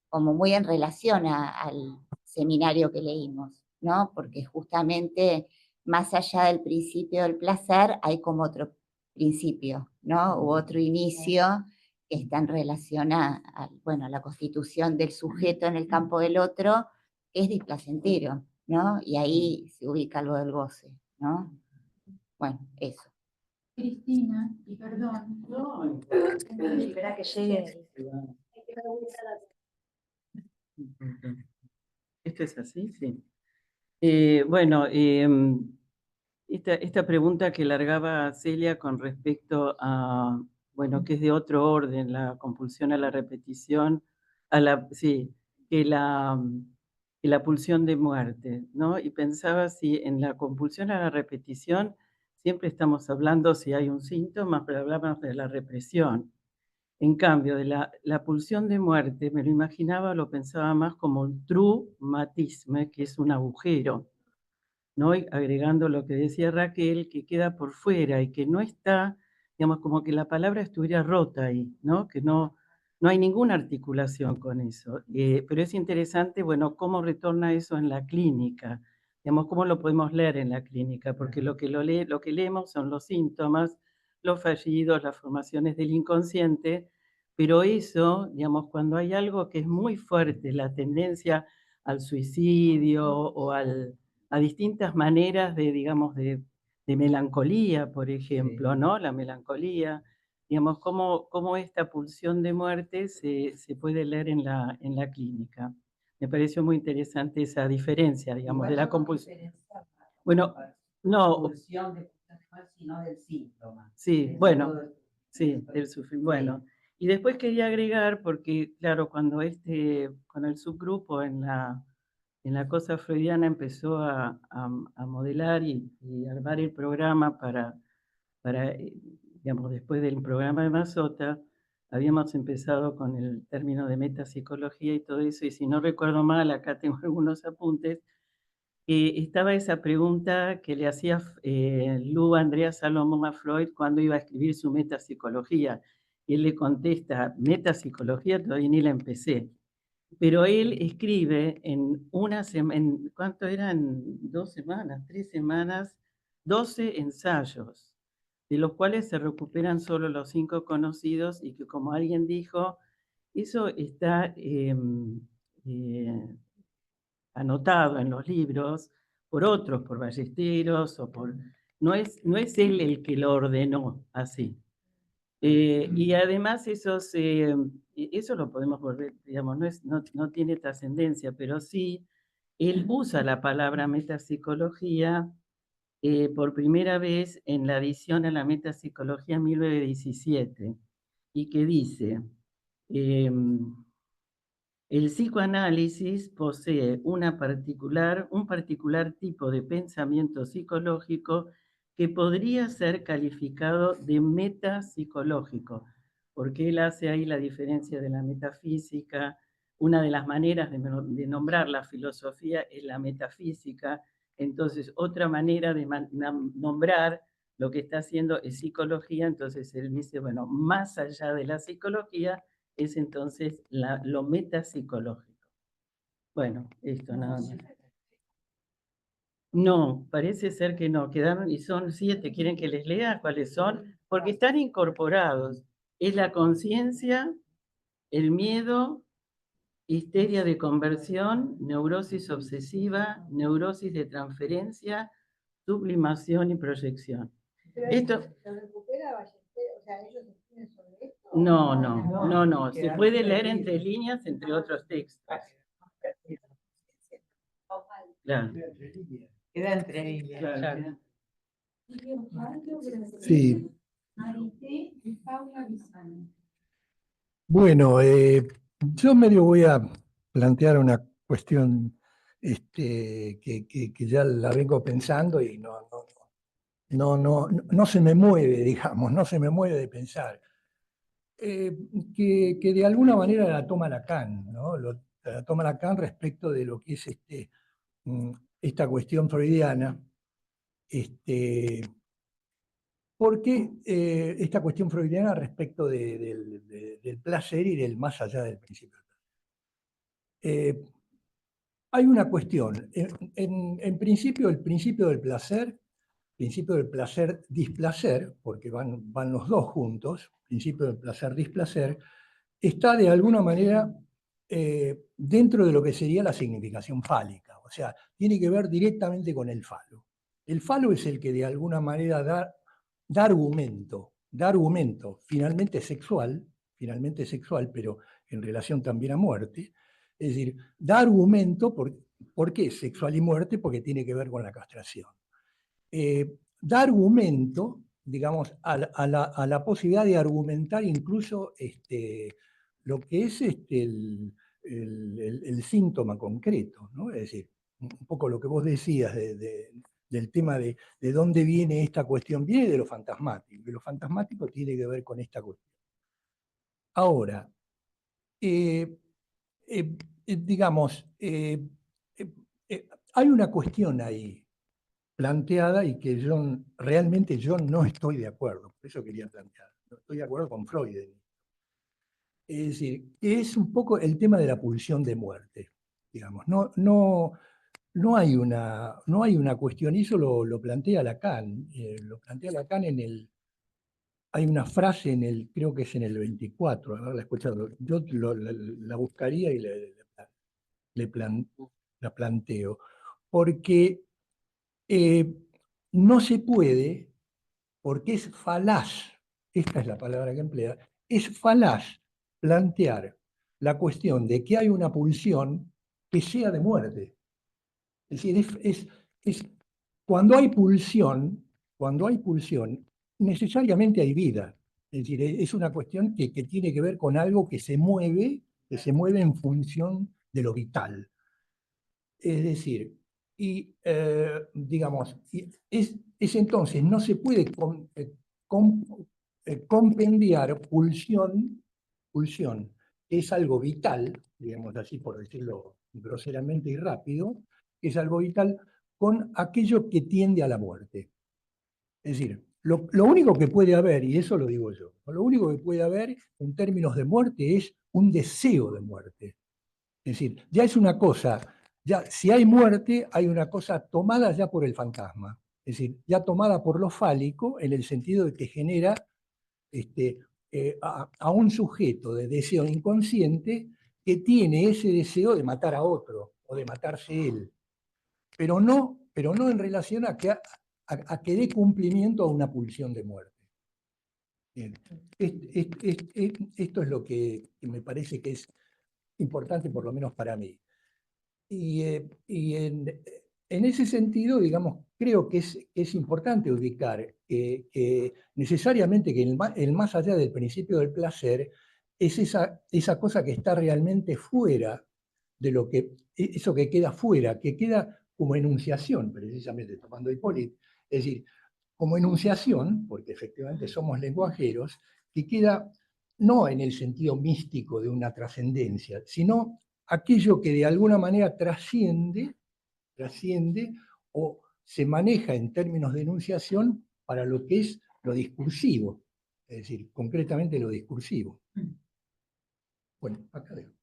como muy en relación al seminario que leímos, ¿no? Porque justamente más allá del principio del placer hay como otro principio, ¿no? U otro inicio que está en relación bueno, a la constitución del sujeto en el campo del otro, que es displacentero, ¿no? Y ahí se ubica lo del goce, ¿no? Bueno, eso. Cristina, y perdón. No, Espera que llegue. ¿Esto es así? Sí. Bueno, esta pregunta que largaba Celia con respecto a, bueno, que es de otro orden, la compulsión a la repetición, sí, que la pulsión de muerte, ¿no? Y pensaba si en la compulsión a la repetición siempre estamos hablando si hay un síntoma, pero hablamos de la represión. En cambio, de la pulsión de muerte, me lo imaginaba, lo pensaba más como un traumatisme, que es un agujero, ¿no? Y agregando lo que decía Raquel, que queda por fuera y que no está, digamos, como que la palabra estuviera rota ahí, ¿no? Que no hay ninguna articulación con eso. Pero es interesante, bueno, cómo retorna eso en la clínica, digamos, cómo lo podemos leer en la clínica, porque lo que leemos son los síntomas, los fallidos, las formaciones del inconsciente, pero eso, digamos, cuando hay algo que es muy fuerte, la tendencia al suicidio o a distintas maneras de, digamos, de melancolía, por ejemplo, ¿no? La melancolía, digamos, cómo esta pulsión de muerte se puede leer en la clínica. Me pareció muy interesante esa diferencia, digamos, de la compulsión. Bueno, no. Pulsión de sino del síntoma. Sí, bueno, sí, del sufrimiento. Bueno, y después quería agregar, porque claro, cuando con el subgrupo en la cosa freudiana empezó a modelar y armar el programa para digamos, después del programa de Mazota, habíamos empezado con el término de metapsicología y todo eso, y si no recuerdo mal, acá tengo algunos apuntes, estaba esa pregunta que le hacía Lu Andrea Salomón a Freud cuando iba a escribir su metapsicología. Y él le contesta, metapsicología todavía ni la empecé. Pero él escribe en una semana, ¿cuánto eran? 2 semanas, 3 semanas, 12 ensayos, de los cuales se recuperan solo los 5 conocidos y que, como alguien dijo, eso está anotado en los libros por otros, por Ballesteros, no es él el que lo ordenó así. Y además eso lo podemos volver, digamos, no tiene trascendencia, pero sí, él usa la palabra metapsicología por primera vez en la adición a la metapsicología 1917, y que dice, el psicoanálisis posee un particular tipo de pensamiento psicológico que podría ser calificado de metapsicológico, porque él hace ahí la diferencia de la metafísica. Una de las maneras de nombrar la filosofía es la metafísica, entonces otra manera de nombrar lo que está haciendo es psicología, entonces él dice, bueno, más allá de la psicología, es entonces lo metapsicológico. Bueno, esto nada más. No, parece ser que no, quedaron y son 7. ¿Quieren que les lea cuáles son? Porque están incorporados. Es la conciencia, el miedo, histeria de conversión, neurosis obsesiva, neurosis de transferencia, sublimación y proyección. Esto... ¿Se recupera Ballesteros? O sea, ellos escriben sobre esto. No. Se puede leer entre líneas, entre otros textos. Claro. Queda entre líneas. Claro. Sí. Bueno, yo medio voy a plantear una cuestión que ya la vengo pensando y no se me mueve, digamos, no se me mueve de pensar. Que de alguna manera la toma Lacan, ¿no? La toma Lacan respecto de lo que es esta cuestión freudiana. Porque esta cuestión freudiana respecto del placer y del más allá del principio. Hay una cuestión. En principio, el principio del placer-displacer, porque van los dos juntos, principio del placer-displacer, está de alguna manera dentro de lo que sería la significación fálica. O sea, tiene que ver directamente con el falo. El falo es el que de alguna manera da argumento finalmente sexual, pero en relación también a muerte. Es decir, da argumento, ¿por qué sexual y muerte? Porque tiene que ver con la castración. Da argumento, digamos, a la posibilidad de argumentar incluso lo que es el síntoma concreto, ¿no? Es decir, un poco lo que vos decías del tema de dónde viene esta cuestión, viene de lo fantasmático, y lo fantasmático tiene que ver con esta cuestión. Ahora, digamos, hay una cuestión ahí planteada y que realmente yo no estoy de acuerdo, por eso quería plantear, no estoy de acuerdo con Freud. Es decir, es un poco el tema de la pulsión de muerte, digamos. No hay una cuestión, y eso lo plantea Lacan. Hay una frase creo que es en el 24, haberla escuchado. Yo la buscaría y la planteo. Porque no se puede, porque es falaz, esta es la palabra que emplea, es falaz plantear la cuestión de que hay una pulsión que sea de muerte. Es decir, cuando hay pulsión, necesariamente hay vida. Es decir, es una cuestión que tiene que ver con algo que se mueve en función de lo vital. Es decir, digamos, es entonces, no se puede compendiar pulsión, que es algo vital, digamos así por decirlo groseramente y rápido, que es algo vital, con aquello que tiende a la muerte. Es decir, lo único que puede haber, y eso lo digo yo, lo único que puede haber en términos de muerte es un deseo de muerte. Es decir, ya es una cosa, ya si hay muerte, hay una cosa tomada ya por el fantasma. Es decir, ya tomada por lo fálico, en el sentido de que genera a un sujeto de deseo inconsciente que tiene ese deseo de matar a otro o de matarse él, pero no en relación a que dé cumplimiento a una pulsión de muerte. Bien. Esto es lo que me parece que es importante, por lo menos para mí. Y en ese sentido, digamos, creo que es importante ubicar que necesariamente que el más allá del principio del placer es esa cosa que está realmente fuera de lo que, eso que queda fuera, que queda como enunciación, precisamente tomando Hipólito, es decir, como enunciación, porque efectivamente somos lenguajeros, que queda no en el sentido místico de una trascendencia, sino aquello que de alguna manera trasciende o se maneja en términos de enunciación para lo que es lo discursivo, es decir, concretamente lo discursivo. Bueno, acá dejo.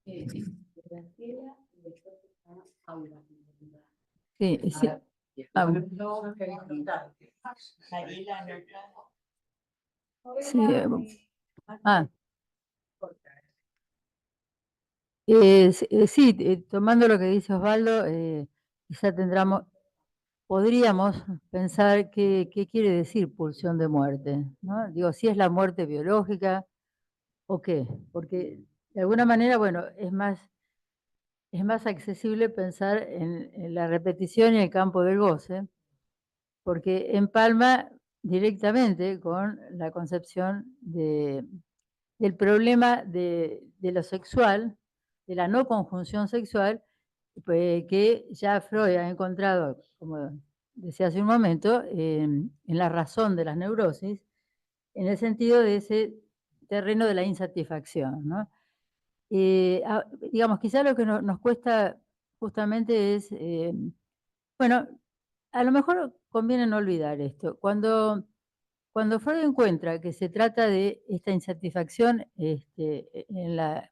Sí, sí. Sí, tomando lo que dice Osvaldo, quizá podríamos pensar qué quiere decir pulsión de muerte, ¿no? Digo, si es la muerte biológica o qué, porque de alguna manera, bueno, es más es más accesible pensar en la repetición y el campo del goce, porque empalma directamente con la concepción del problema de lo sexual, de la no conjunción sexual, que ya Freud ha encontrado, como decía hace un momento, en la razón de las neurosis, en el sentido de ese terreno de la insatisfacción, ¿no? Digamos, quizá lo que nos cuesta justamente es, bueno, a lo mejor conviene no olvidar esto. Cuando Freud encuentra que se trata de esta insatisfacción en la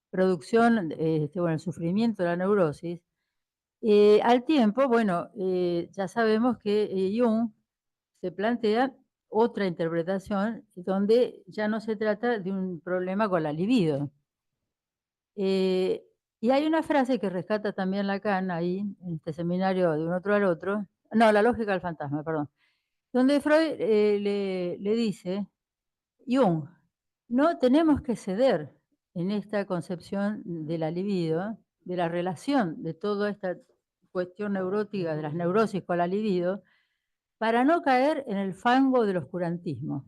producción, bueno, el sufrimiento de la neurosis, al tiempo, bueno, ya sabemos que Jung se plantea otra interpretación donde ya no se trata de un problema con la libido. Y hay una frase que rescata también Lacan ahí, en este seminario de un otro al otro, no, la lógica del fantasma, perdón, donde Freud le dice, Jung, no tenemos que ceder en esta concepción de la libido, de la relación de toda esta cuestión neurótica, de las neurosis con la libido, para no caer en el fango del oscurantismo,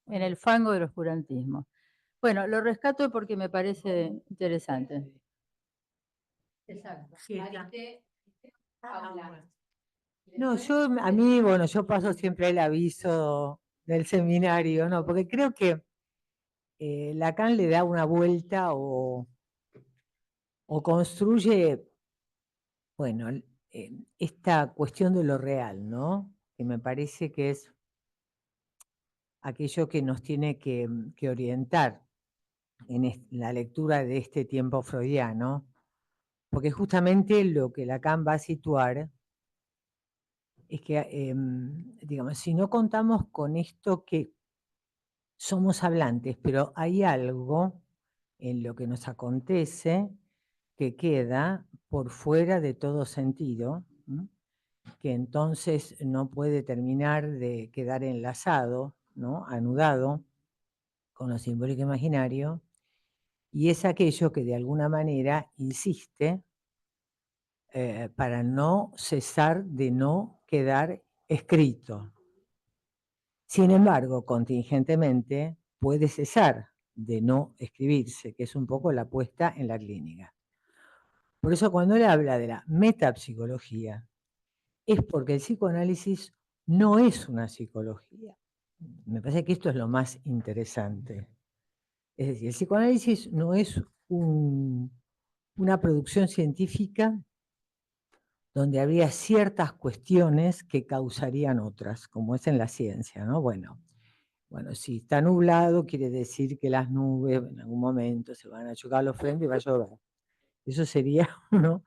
en el fango del oscurantismo. Bueno, lo rescato porque me parece interesante. Exacto. No, a mí, bueno, yo paso siempre el aviso del seminario, ¿no? Porque creo que Lacan le da una vuelta o construye, bueno, esta cuestión de lo real, ¿no? Que me parece que es aquello que nos tiene que orientar en la lectura de este tiempo freudiano, porque justamente lo que Lacan va a situar es que, digamos, si no contamos con esto que somos hablantes, pero hay algo en lo que nos acontece que queda por fuera de todo sentido, que entonces no puede terminar de quedar enlazado, ¿no? Anudado con lo simbólico imaginario, y es aquello que de alguna manera insiste para no cesar de no quedar escrito. Sin embargo, contingentemente puede cesar de no escribirse, que es un poco la puesta en la clínica. Por eso cuando él habla de la metapsicología, es porque el psicoanálisis no es una psicología. Me parece que esto es lo más interesante. Es decir, el psicoanálisis no es una producción científica donde habría ciertas cuestiones que causarían otras, como es en la ciencia, ¿no? Bueno, si está nublado, quiere decir que las nubes en algún momento se van a chocar a los frentes y va a llover. Eso sería, ¿no?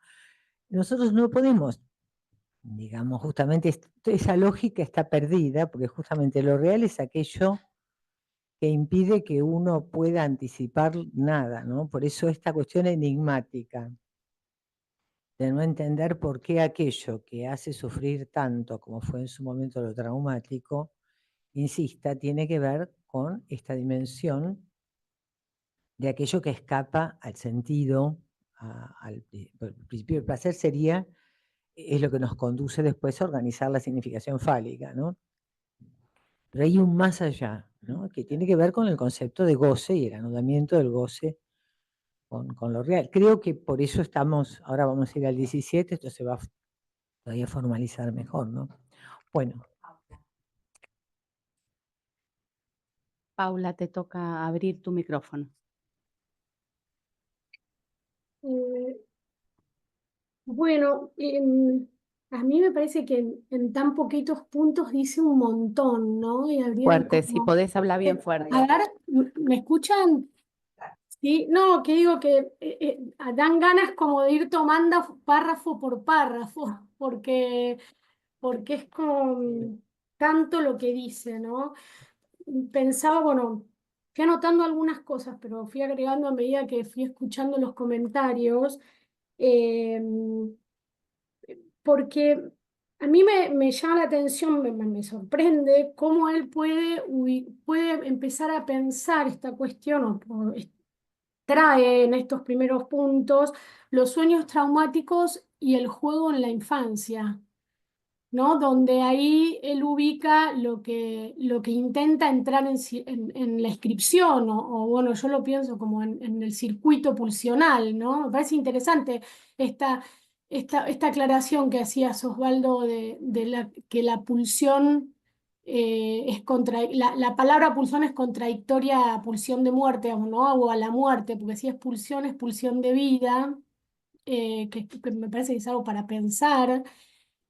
Nosotros no podemos, digamos, justamente esa lógica está perdida, porque justamente lo real es aquello que impide que uno pueda anticipar nada, ¿no? Por eso esta cuestión enigmática de no entender por qué aquello que hace sufrir tanto, como fue en su momento lo traumático, insista, tiene que ver con esta dimensión de aquello que escapa al sentido, al principio del placer es lo que nos conduce después a organizar la significación fálica, ¿no? Pero hay un más allá, ¿no? Que tiene que ver con el concepto de goce y el anudamiento del goce con lo real. Creo que por eso ahora vamos a ir al 17, esto se va todavía a formalizar mejor, ¿no? Bueno. Paula, te toca abrir tu micrófono. Bueno, a mí me parece que en tan poquitos puntos dice un montón, ¿no? Y habría Fuerte, si como... podés hablar bien fuerte. A ver, ¿me escuchan? Sí, no, que digo que dan ganas como de ir tomando párrafo por párrafo, porque es como tanto lo que dice, ¿no? Pensaba, bueno, fui anotando algunas cosas, pero fui agregando a medida que fui escuchando los comentarios, porque a mí me llama la atención, me sorprende cómo él puede empezar a pensar esta cuestión, trae en estos primeros puntos los sueños traumáticos y el juego en la infancia, ¿no? Donde ahí él ubica lo que intenta entrar en la inscripción, o bueno, yo lo pienso como en el circuito pulsional, ¿no? Me parece interesante esta aclaración que hacías, Osvaldo, que la pulsión la palabra pulsión es contradictoria a pulsión de muerte, ¿no? O a la muerte, porque si es pulsión de vida, que me parece que es algo para pensar.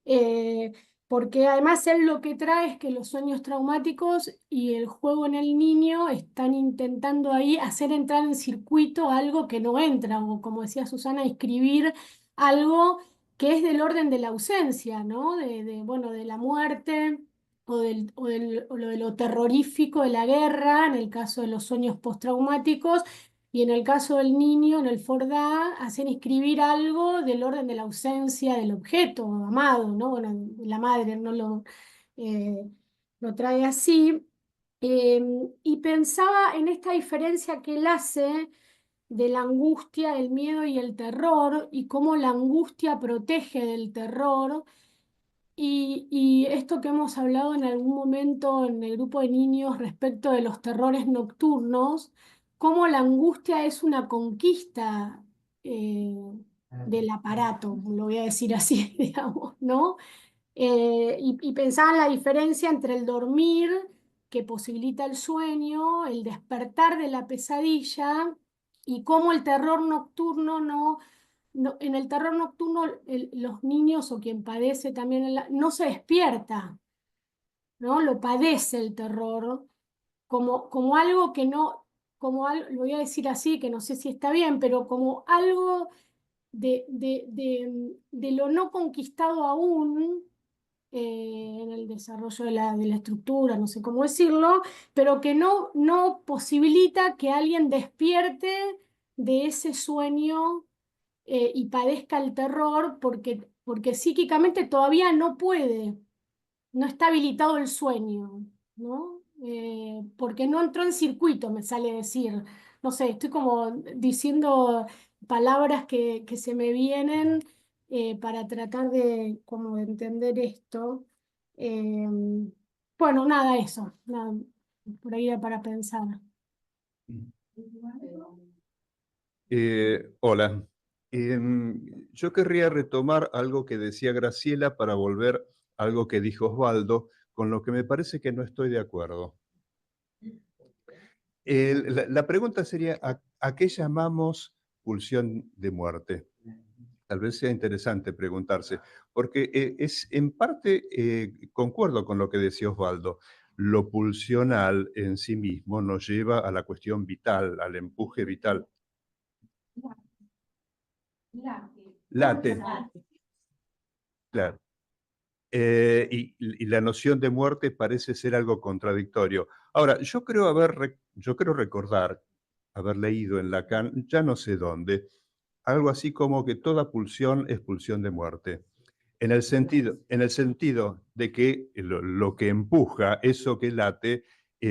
eh, Porque además él lo que trae es que los sueños traumáticos y el juego en el niño están intentando ahí hacer entrar en circuito algo que no entra, o como decía Susana, escribir algo que es del orden de la ausencia, ¿no? Bueno, de la muerte o de lo terrorífico de la guerra, en el caso de los sueños postraumáticos, y en el caso del niño, en el Fordá, hacen escribir algo del orden de la ausencia del objeto amado, ¿no? Bueno, la madre no lo trae así. Y pensaba en esta diferencia que él hace de la angustia, el miedo y el terror, y cómo la angustia protege del terror. Y esto que hemos hablado en algún momento en el grupo de niños respecto de los terrores nocturnos, cómo la angustia es una conquista del aparato, lo voy a decir así, digamos, ¿no? Y pensaba en la diferencia entre el dormir, que posibilita el sueño, el despertar de la pesadilla, y cómo el terror nocturno en el terror nocturno los niños o quien padece también no se despierta, ¿no? Lo padece el terror como algo que no, lo voy a decir así, que no sé si está bien, pero como algo de lo no conquistado aún en el desarrollo de la estructura, no sé cómo decirlo, pero que no posibilita que alguien despierte de ese sueño y padezca el terror porque psíquicamente todavía no puede, no está habilitado el sueño, ¿no? Porque no entró en circuito, me sale decir. No sé, estoy como diciendo palabras que se me vienen para tratar como de entender esto. Eh, bueno, nada, eso, nada, por ahí era para pensar. Hola. Yo querría retomar algo que decía Graciela para volver a algo que dijo Osvaldo, con lo que me parece que no estoy de acuerdo. La pregunta sería, ¿a qué llamamos pulsión de muerte? Tal vez sea interesante preguntarse, porque es en parte concuerdo con lo que decía Osvaldo. Lo pulsional en sí mismo nos lleva a la cuestión vital, al empuje vital. Late. Claro. Y la noción de muerte parece ser algo contradictorio. Ahora, yo creo recordar, haber leído en Lacan, ya no sé dónde, algo así como que toda pulsión es pulsión de muerte. En el sentido de que lo que empuja, eso que late,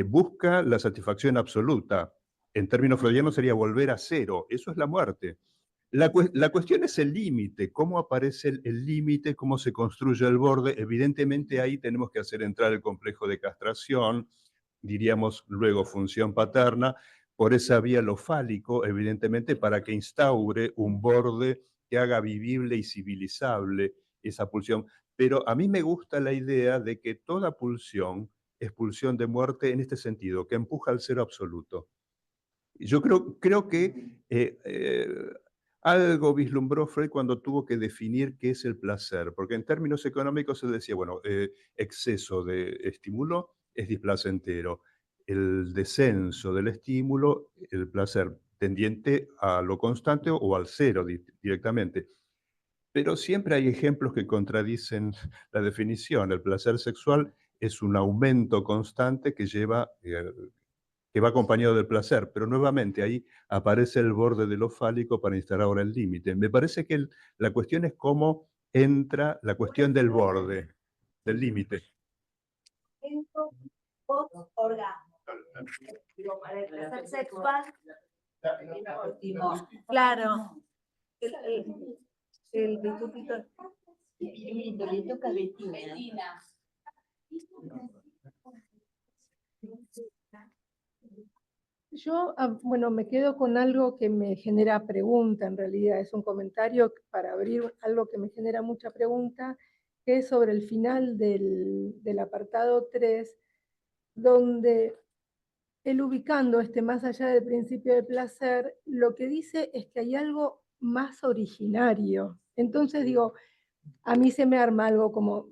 busca la satisfacción absoluta. En términos freudianos sería volver a cero. Eso es la muerte. La cuestión es el límite, cómo aparece el límite, cómo se construye el borde. Evidentemente ahí tenemos que hacer entrar el complejo de castración, diríamos luego función paterna, por esa vía lo fálico, evidentemente, para que instaure un borde que haga vivible y civilizable esa pulsión. Pero a mí me gusta la idea de que toda pulsión es pulsión de muerte en este sentido, que empuja al cero absoluto. Yo creo que algo vislumbró Freud cuando tuvo que definir qué es el placer, porque en términos económicos él decía, bueno, exceso de estímulo es displacentero, el descenso del estímulo, el placer tendiente a lo constante o al cero directamente. Pero siempre hay ejemplos que contradicen la definición. El placer sexual es un aumento constante que va acompañado del placer, pero nuevamente ahí aparece el borde de lo fálico para instalar ahora el límite. Me parece que la cuestión es cómo entra la cuestión del borde, del límite. Orgasmo. Digo, para el placer sexual. Claro. El bitutito. Le toca a Bettina. Yo, bueno, me quedo con algo que me genera pregunta, en realidad, es un comentario para abrir algo que me genera mucha pregunta, que es sobre el final del apartado 3, donde él ubicando más allá del principio de placer, lo que dice es que hay algo más originario. Entonces digo, a mí se me arma algo como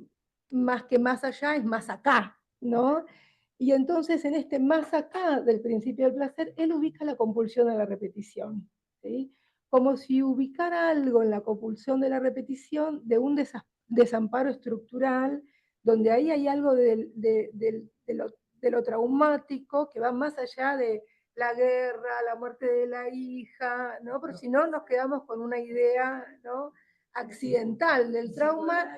más que más allá es más acá, ¿no? Y entonces en este más acá del principio del placer, él ubica la compulsión a la repetición, ¿sí? Como si ubicara algo en la compulsión de la repetición de un desamparo estructural, donde ahí hay algo de lo traumático que va más allá de la guerra, la muerte de la hija, ¿no? Porque si no nos quedamos con una idea, ¿no?, accidental del trauma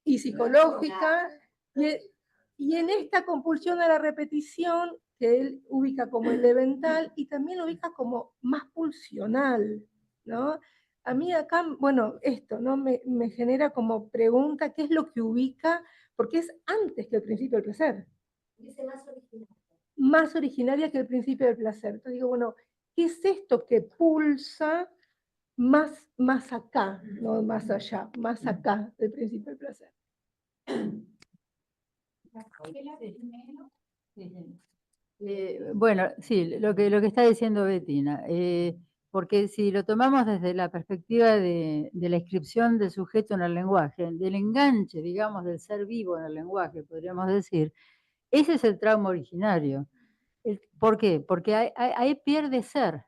y psicológica, y en esta compulsión a la repetición, que él ubica como elemental y también lo ubica como más pulsional, ¿no? A mí acá, bueno, esto, ¿no?, me genera como pregunta, ¿qué es lo que ubica? Porque es antes que el principio del placer. Dice más original. Más originaria que el principio del placer. Entonces digo, bueno, ¿qué es esto que pulsa más acá, no más allá, más acá del principio del placer? Bueno, sí, lo que está diciendo Bettina, porque si lo tomamos desde la perspectiva de la inscripción del sujeto en el lenguaje, del enganche, digamos, del ser vivo en el lenguaje, podríamos decir, ese es el trauma originario. ¿Por qué? Porque ahí pierde ser.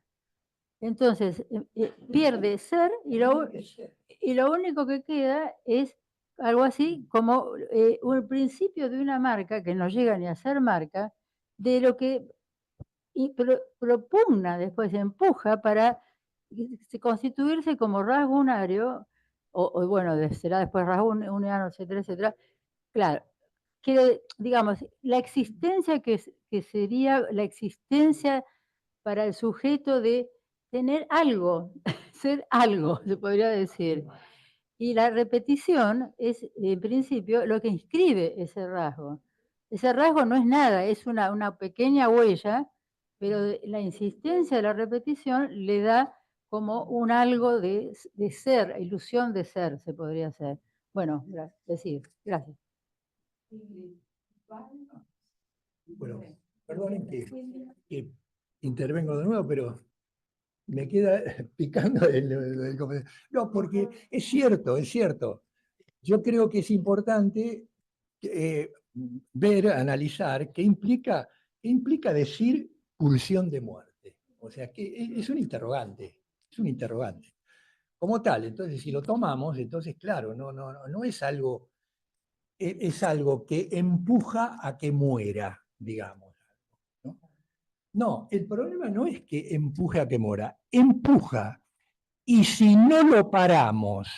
Entonces, pierde ser y lo único que queda es algo así como un principio de una marca que no llega ni a ser marca, de lo que propugna después, empuja para constituirse como rasgo unario, o bueno, será después rasgo uniano, etcétera, etcétera. Claro, que digamos, la existencia que sería la existencia para el sujeto de tener algo, ser algo, se podría decir. Y la repetición es, en principio, lo que inscribe ese rasgo. Ese rasgo no es nada, es una pequeña huella, pero la insistencia de la repetición le da como un algo de ser, ilusión de ser, se podría hacer. Bueno, decir, gracias. Bueno, perdonen que intervengo de nuevo, pero me queda picando el comentario. No, porque es cierto, es cierto. Yo creo que es importante ver, analizar qué implica decir pulsión de muerte. O sea, que es un interrogante, es un interrogante. Como tal, entonces, si lo tomamos, entonces, claro, no es algo, es algo que empuja a que muera, digamos. No, el problema no es que empuje a que muera, empuja. Y si no lo paramos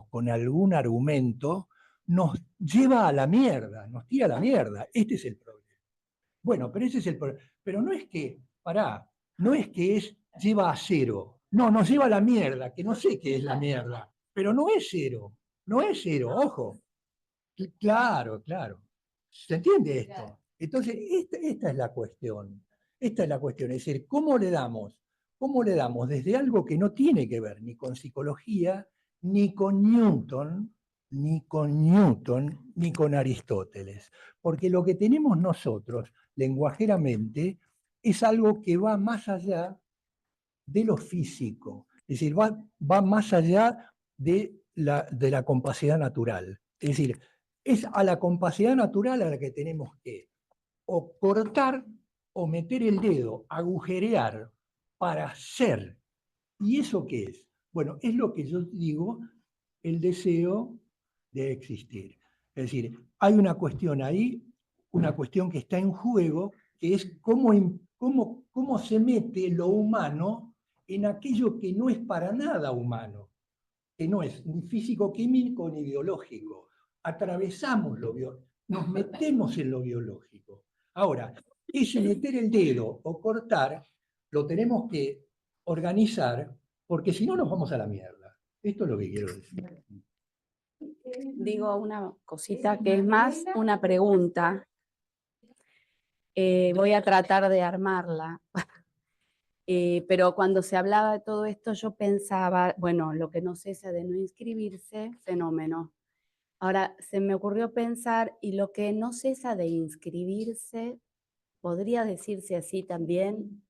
con algún argumento, nos lleva a la mierda, nos tira a la mierda. Este es el problema. Bueno, pero ese es el problema. Pero no es que, no es que lleva a cero. No, nos lleva a la mierda, que no sé qué es la mierda. Pero no es cero, ojo. Claro, claro. ¿Se entiende esto? Entonces, esta es la cuestión. Esta es la cuestión. Es decir, ¿cómo le damos desde algo que no tiene que ver ni con psicología, ni con Newton, ni con Aristóteles? Porque lo que tenemos nosotros, lenguajeramente, es algo que va más allá de lo físico. Es decir, va más allá de la compacidad natural. Es decir, es a la compacidad natural a la que tenemos que o cortar o meter el dedo, agujerear para ser. ¿Y eso qué es? Bueno, es lo que yo digo, el deseo de existir. Es decir, hay una cuestión ahí, una cuestión que está en juego, que es cómo se mete lo humano en aquello que no es para nada humano, que no es ni físico-químico ni biológico. Atravesamos lo biológico, nos metemos en lo biológico. Ahora, ese meter el dedo o cortar, lo tenemos que organizar porque si no nos vamos a la mierda. Esto es lo que quiero decir. Digo una cosita que es más una pregunta. Voy a tratar de armarla. Pero cuando se hablaba de todo esto, yo pensaba, bueno, lo que no cesa de no inscribirse, fenómeno. Ahora, se me ocurrió pensar, y lo que no cesa de inscribirse, podría decirse así también,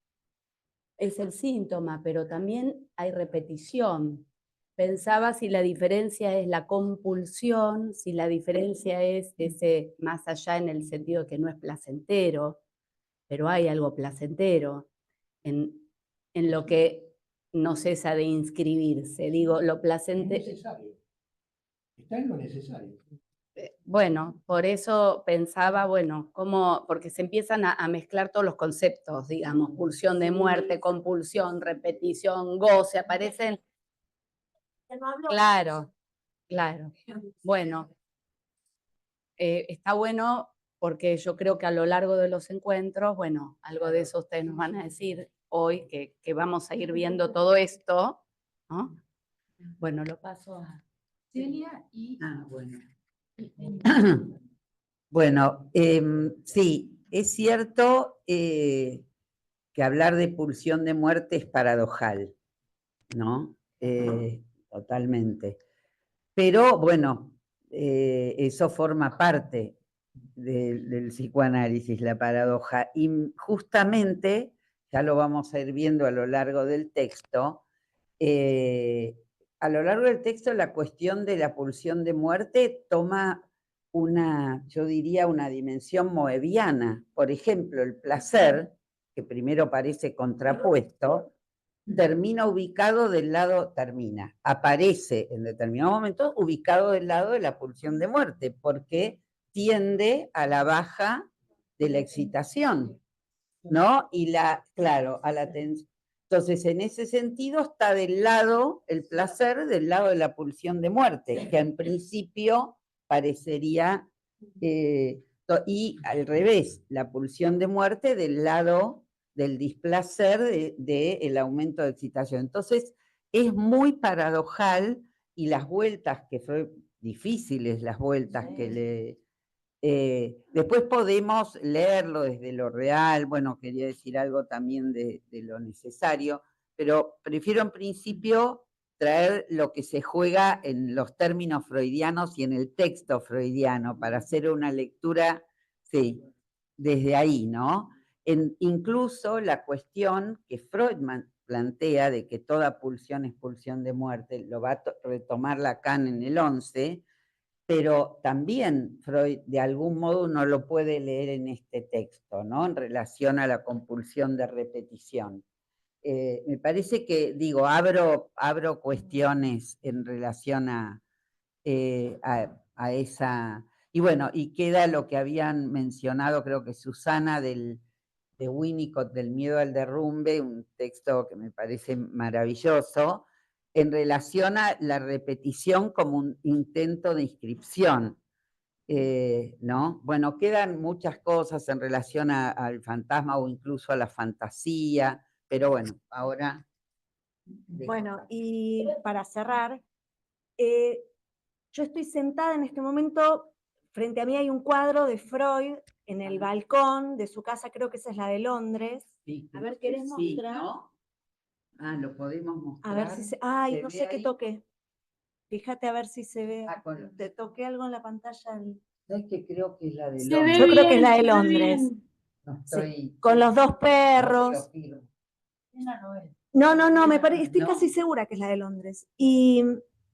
es el síntoma, pero también hay repetición. Pensaba si la diferencia es la compulsión, si la diferencia es ese más allá en el sentido de que no es placentero, pero hay algo placentero en lo que no cesa de inscribirse. Digo, lo Es placentero. necesario. Está en lo necesario. Bueno, por eso pensaba, bueno, porque se empiezan a mezclar todos los conceptos, digamos, pulsión de muerte, compulsión, repetición, goce, aparecen. Claro, claro. Bueno, está bueno porque yo creo que a lo largo de los encuentros, bueno, algo de eso ustedes nos van a decir hoy, que vamos a ir viendo todo esto, ¿no? Bueno, lo paso a Celia y... Ah, bueno. Bueno, sí, es cierto que hablar de pulsión de muerte es paradojal, ¿no? Totalmente. Pero bueno, eso forma parte del psicoanálisis, la paradoja. Y justamente, ya lo vamos a ir viendo a lo largo del texto, a lo largo del texto la cuestión de la pulsión de muerte toma yo diría, una dimensión moebiana. Por ejemplo, el placer, que primero parece contrapuesto, aparece en determinado momento ubicado del lado de la pulsión de muerte, porque tiende a la baja de la excitación, ¿no? Claro, a la tensión. Entonces, en ese sentido está del lado, el placer del lado de la pulsión de muerte, que en principio parecería, y al revés, la pulsión de muerte del lado del displacer del aumento de excitación. Entonces, es muy paradojal, y las vueltas que fue difíciles, las vueltas que le... después podemos leerlo desde lo real, bueno, quería decir algo también de lo necesario, pero prefiero en principio traer lo que se juega en los términos freudianos y en el texto freudiano, para hacer una lectura, sí, desde ahí, ¿no? Incluso la cuestión que Freud plantea de que toda pulsión es pulsión de muerte, lo va a retomar Lacan en el 11, pero también Freud de algún modo uno lo puede leer en este texto, ¿no? En relación a la compulsión de repetición. Me parece que, digo, abro cuestiones en relación a esa... Y bueno, y queda lo que habían mencionado, creo que Susana, de Winnicott, del miedo al derrumbe, un texto que me parece maravilloso, en relación a la repetición como un intento de inscripción, ¿no? Bueno, quedan muchas cosas en relación al fantasma o incluso a la fantasía, pero bueno, ahora... Bueno, y para cerrar, yo estoy sentada en este momento, frente a mí hay un cuadro de Freud en el balcón de su casa, creo que esa es la de Londres. Sí, a ver, ¿querés sí, mostrar? ¿no? Ah, lo podemos mostrar. A ver si se... Ay, ¿Se no ve sé qué ahí? toqué. Fíjate a ver si se ve. Con... Te toqué algo en la pantalla. ¿Sabes que creo que es la de Se Londres? ve Yo creo que es bien, la de se ve Londres. bien. No estoy... Sí, con los dos perros. No, estoy casi segura que es la de Londres. Y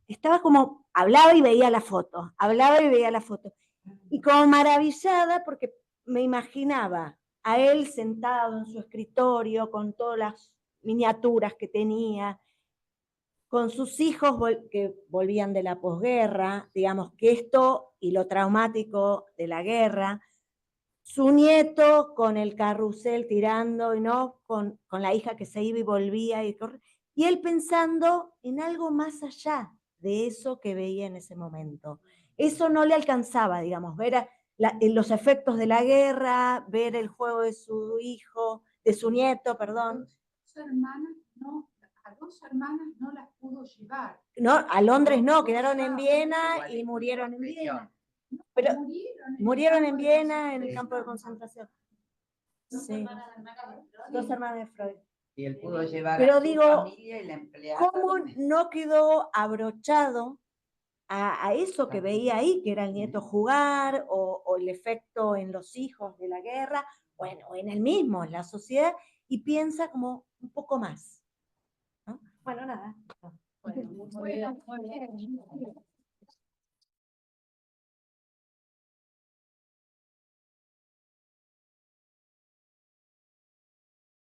estaba como, hablaba y veía la foto, hablaba y veía la foto. Y como maravillada porque me imaginaba a él sentado en su escritorio con todas las miniaturas que tenía, con sus hijos que volvían de la posguerra, digamos que esto y lo traumático de la guerra, su nieto con el carrusel tirando, ¿no? con la hija que se iba y volvía, y él pensando en algo más allá de eso que veía en ese momento. Eso no le alcanzaba, digamos, ver los efectos de la guerra, ver el juego de su hijo, de su nieto, perdón. Su hermana no dos hermanas no las pudo llevar. No, a Londres no, quedaron en Viena y murieron en Viena. Pero murieron en Viena en el campo de concentración. Sí. Dos hermanas de Freud. Y él pudo llevar Pero a su digo, familia y la empleada. ¿cómo no quedó abrochado a eso que veía ahí, que era el nieto jugar o el efecto en los hijos de la guerra, bueno, o en el mismo, en la sociedad, y piensa como un poco más, ¿no? Bueno, nada. Bueno, muy bien.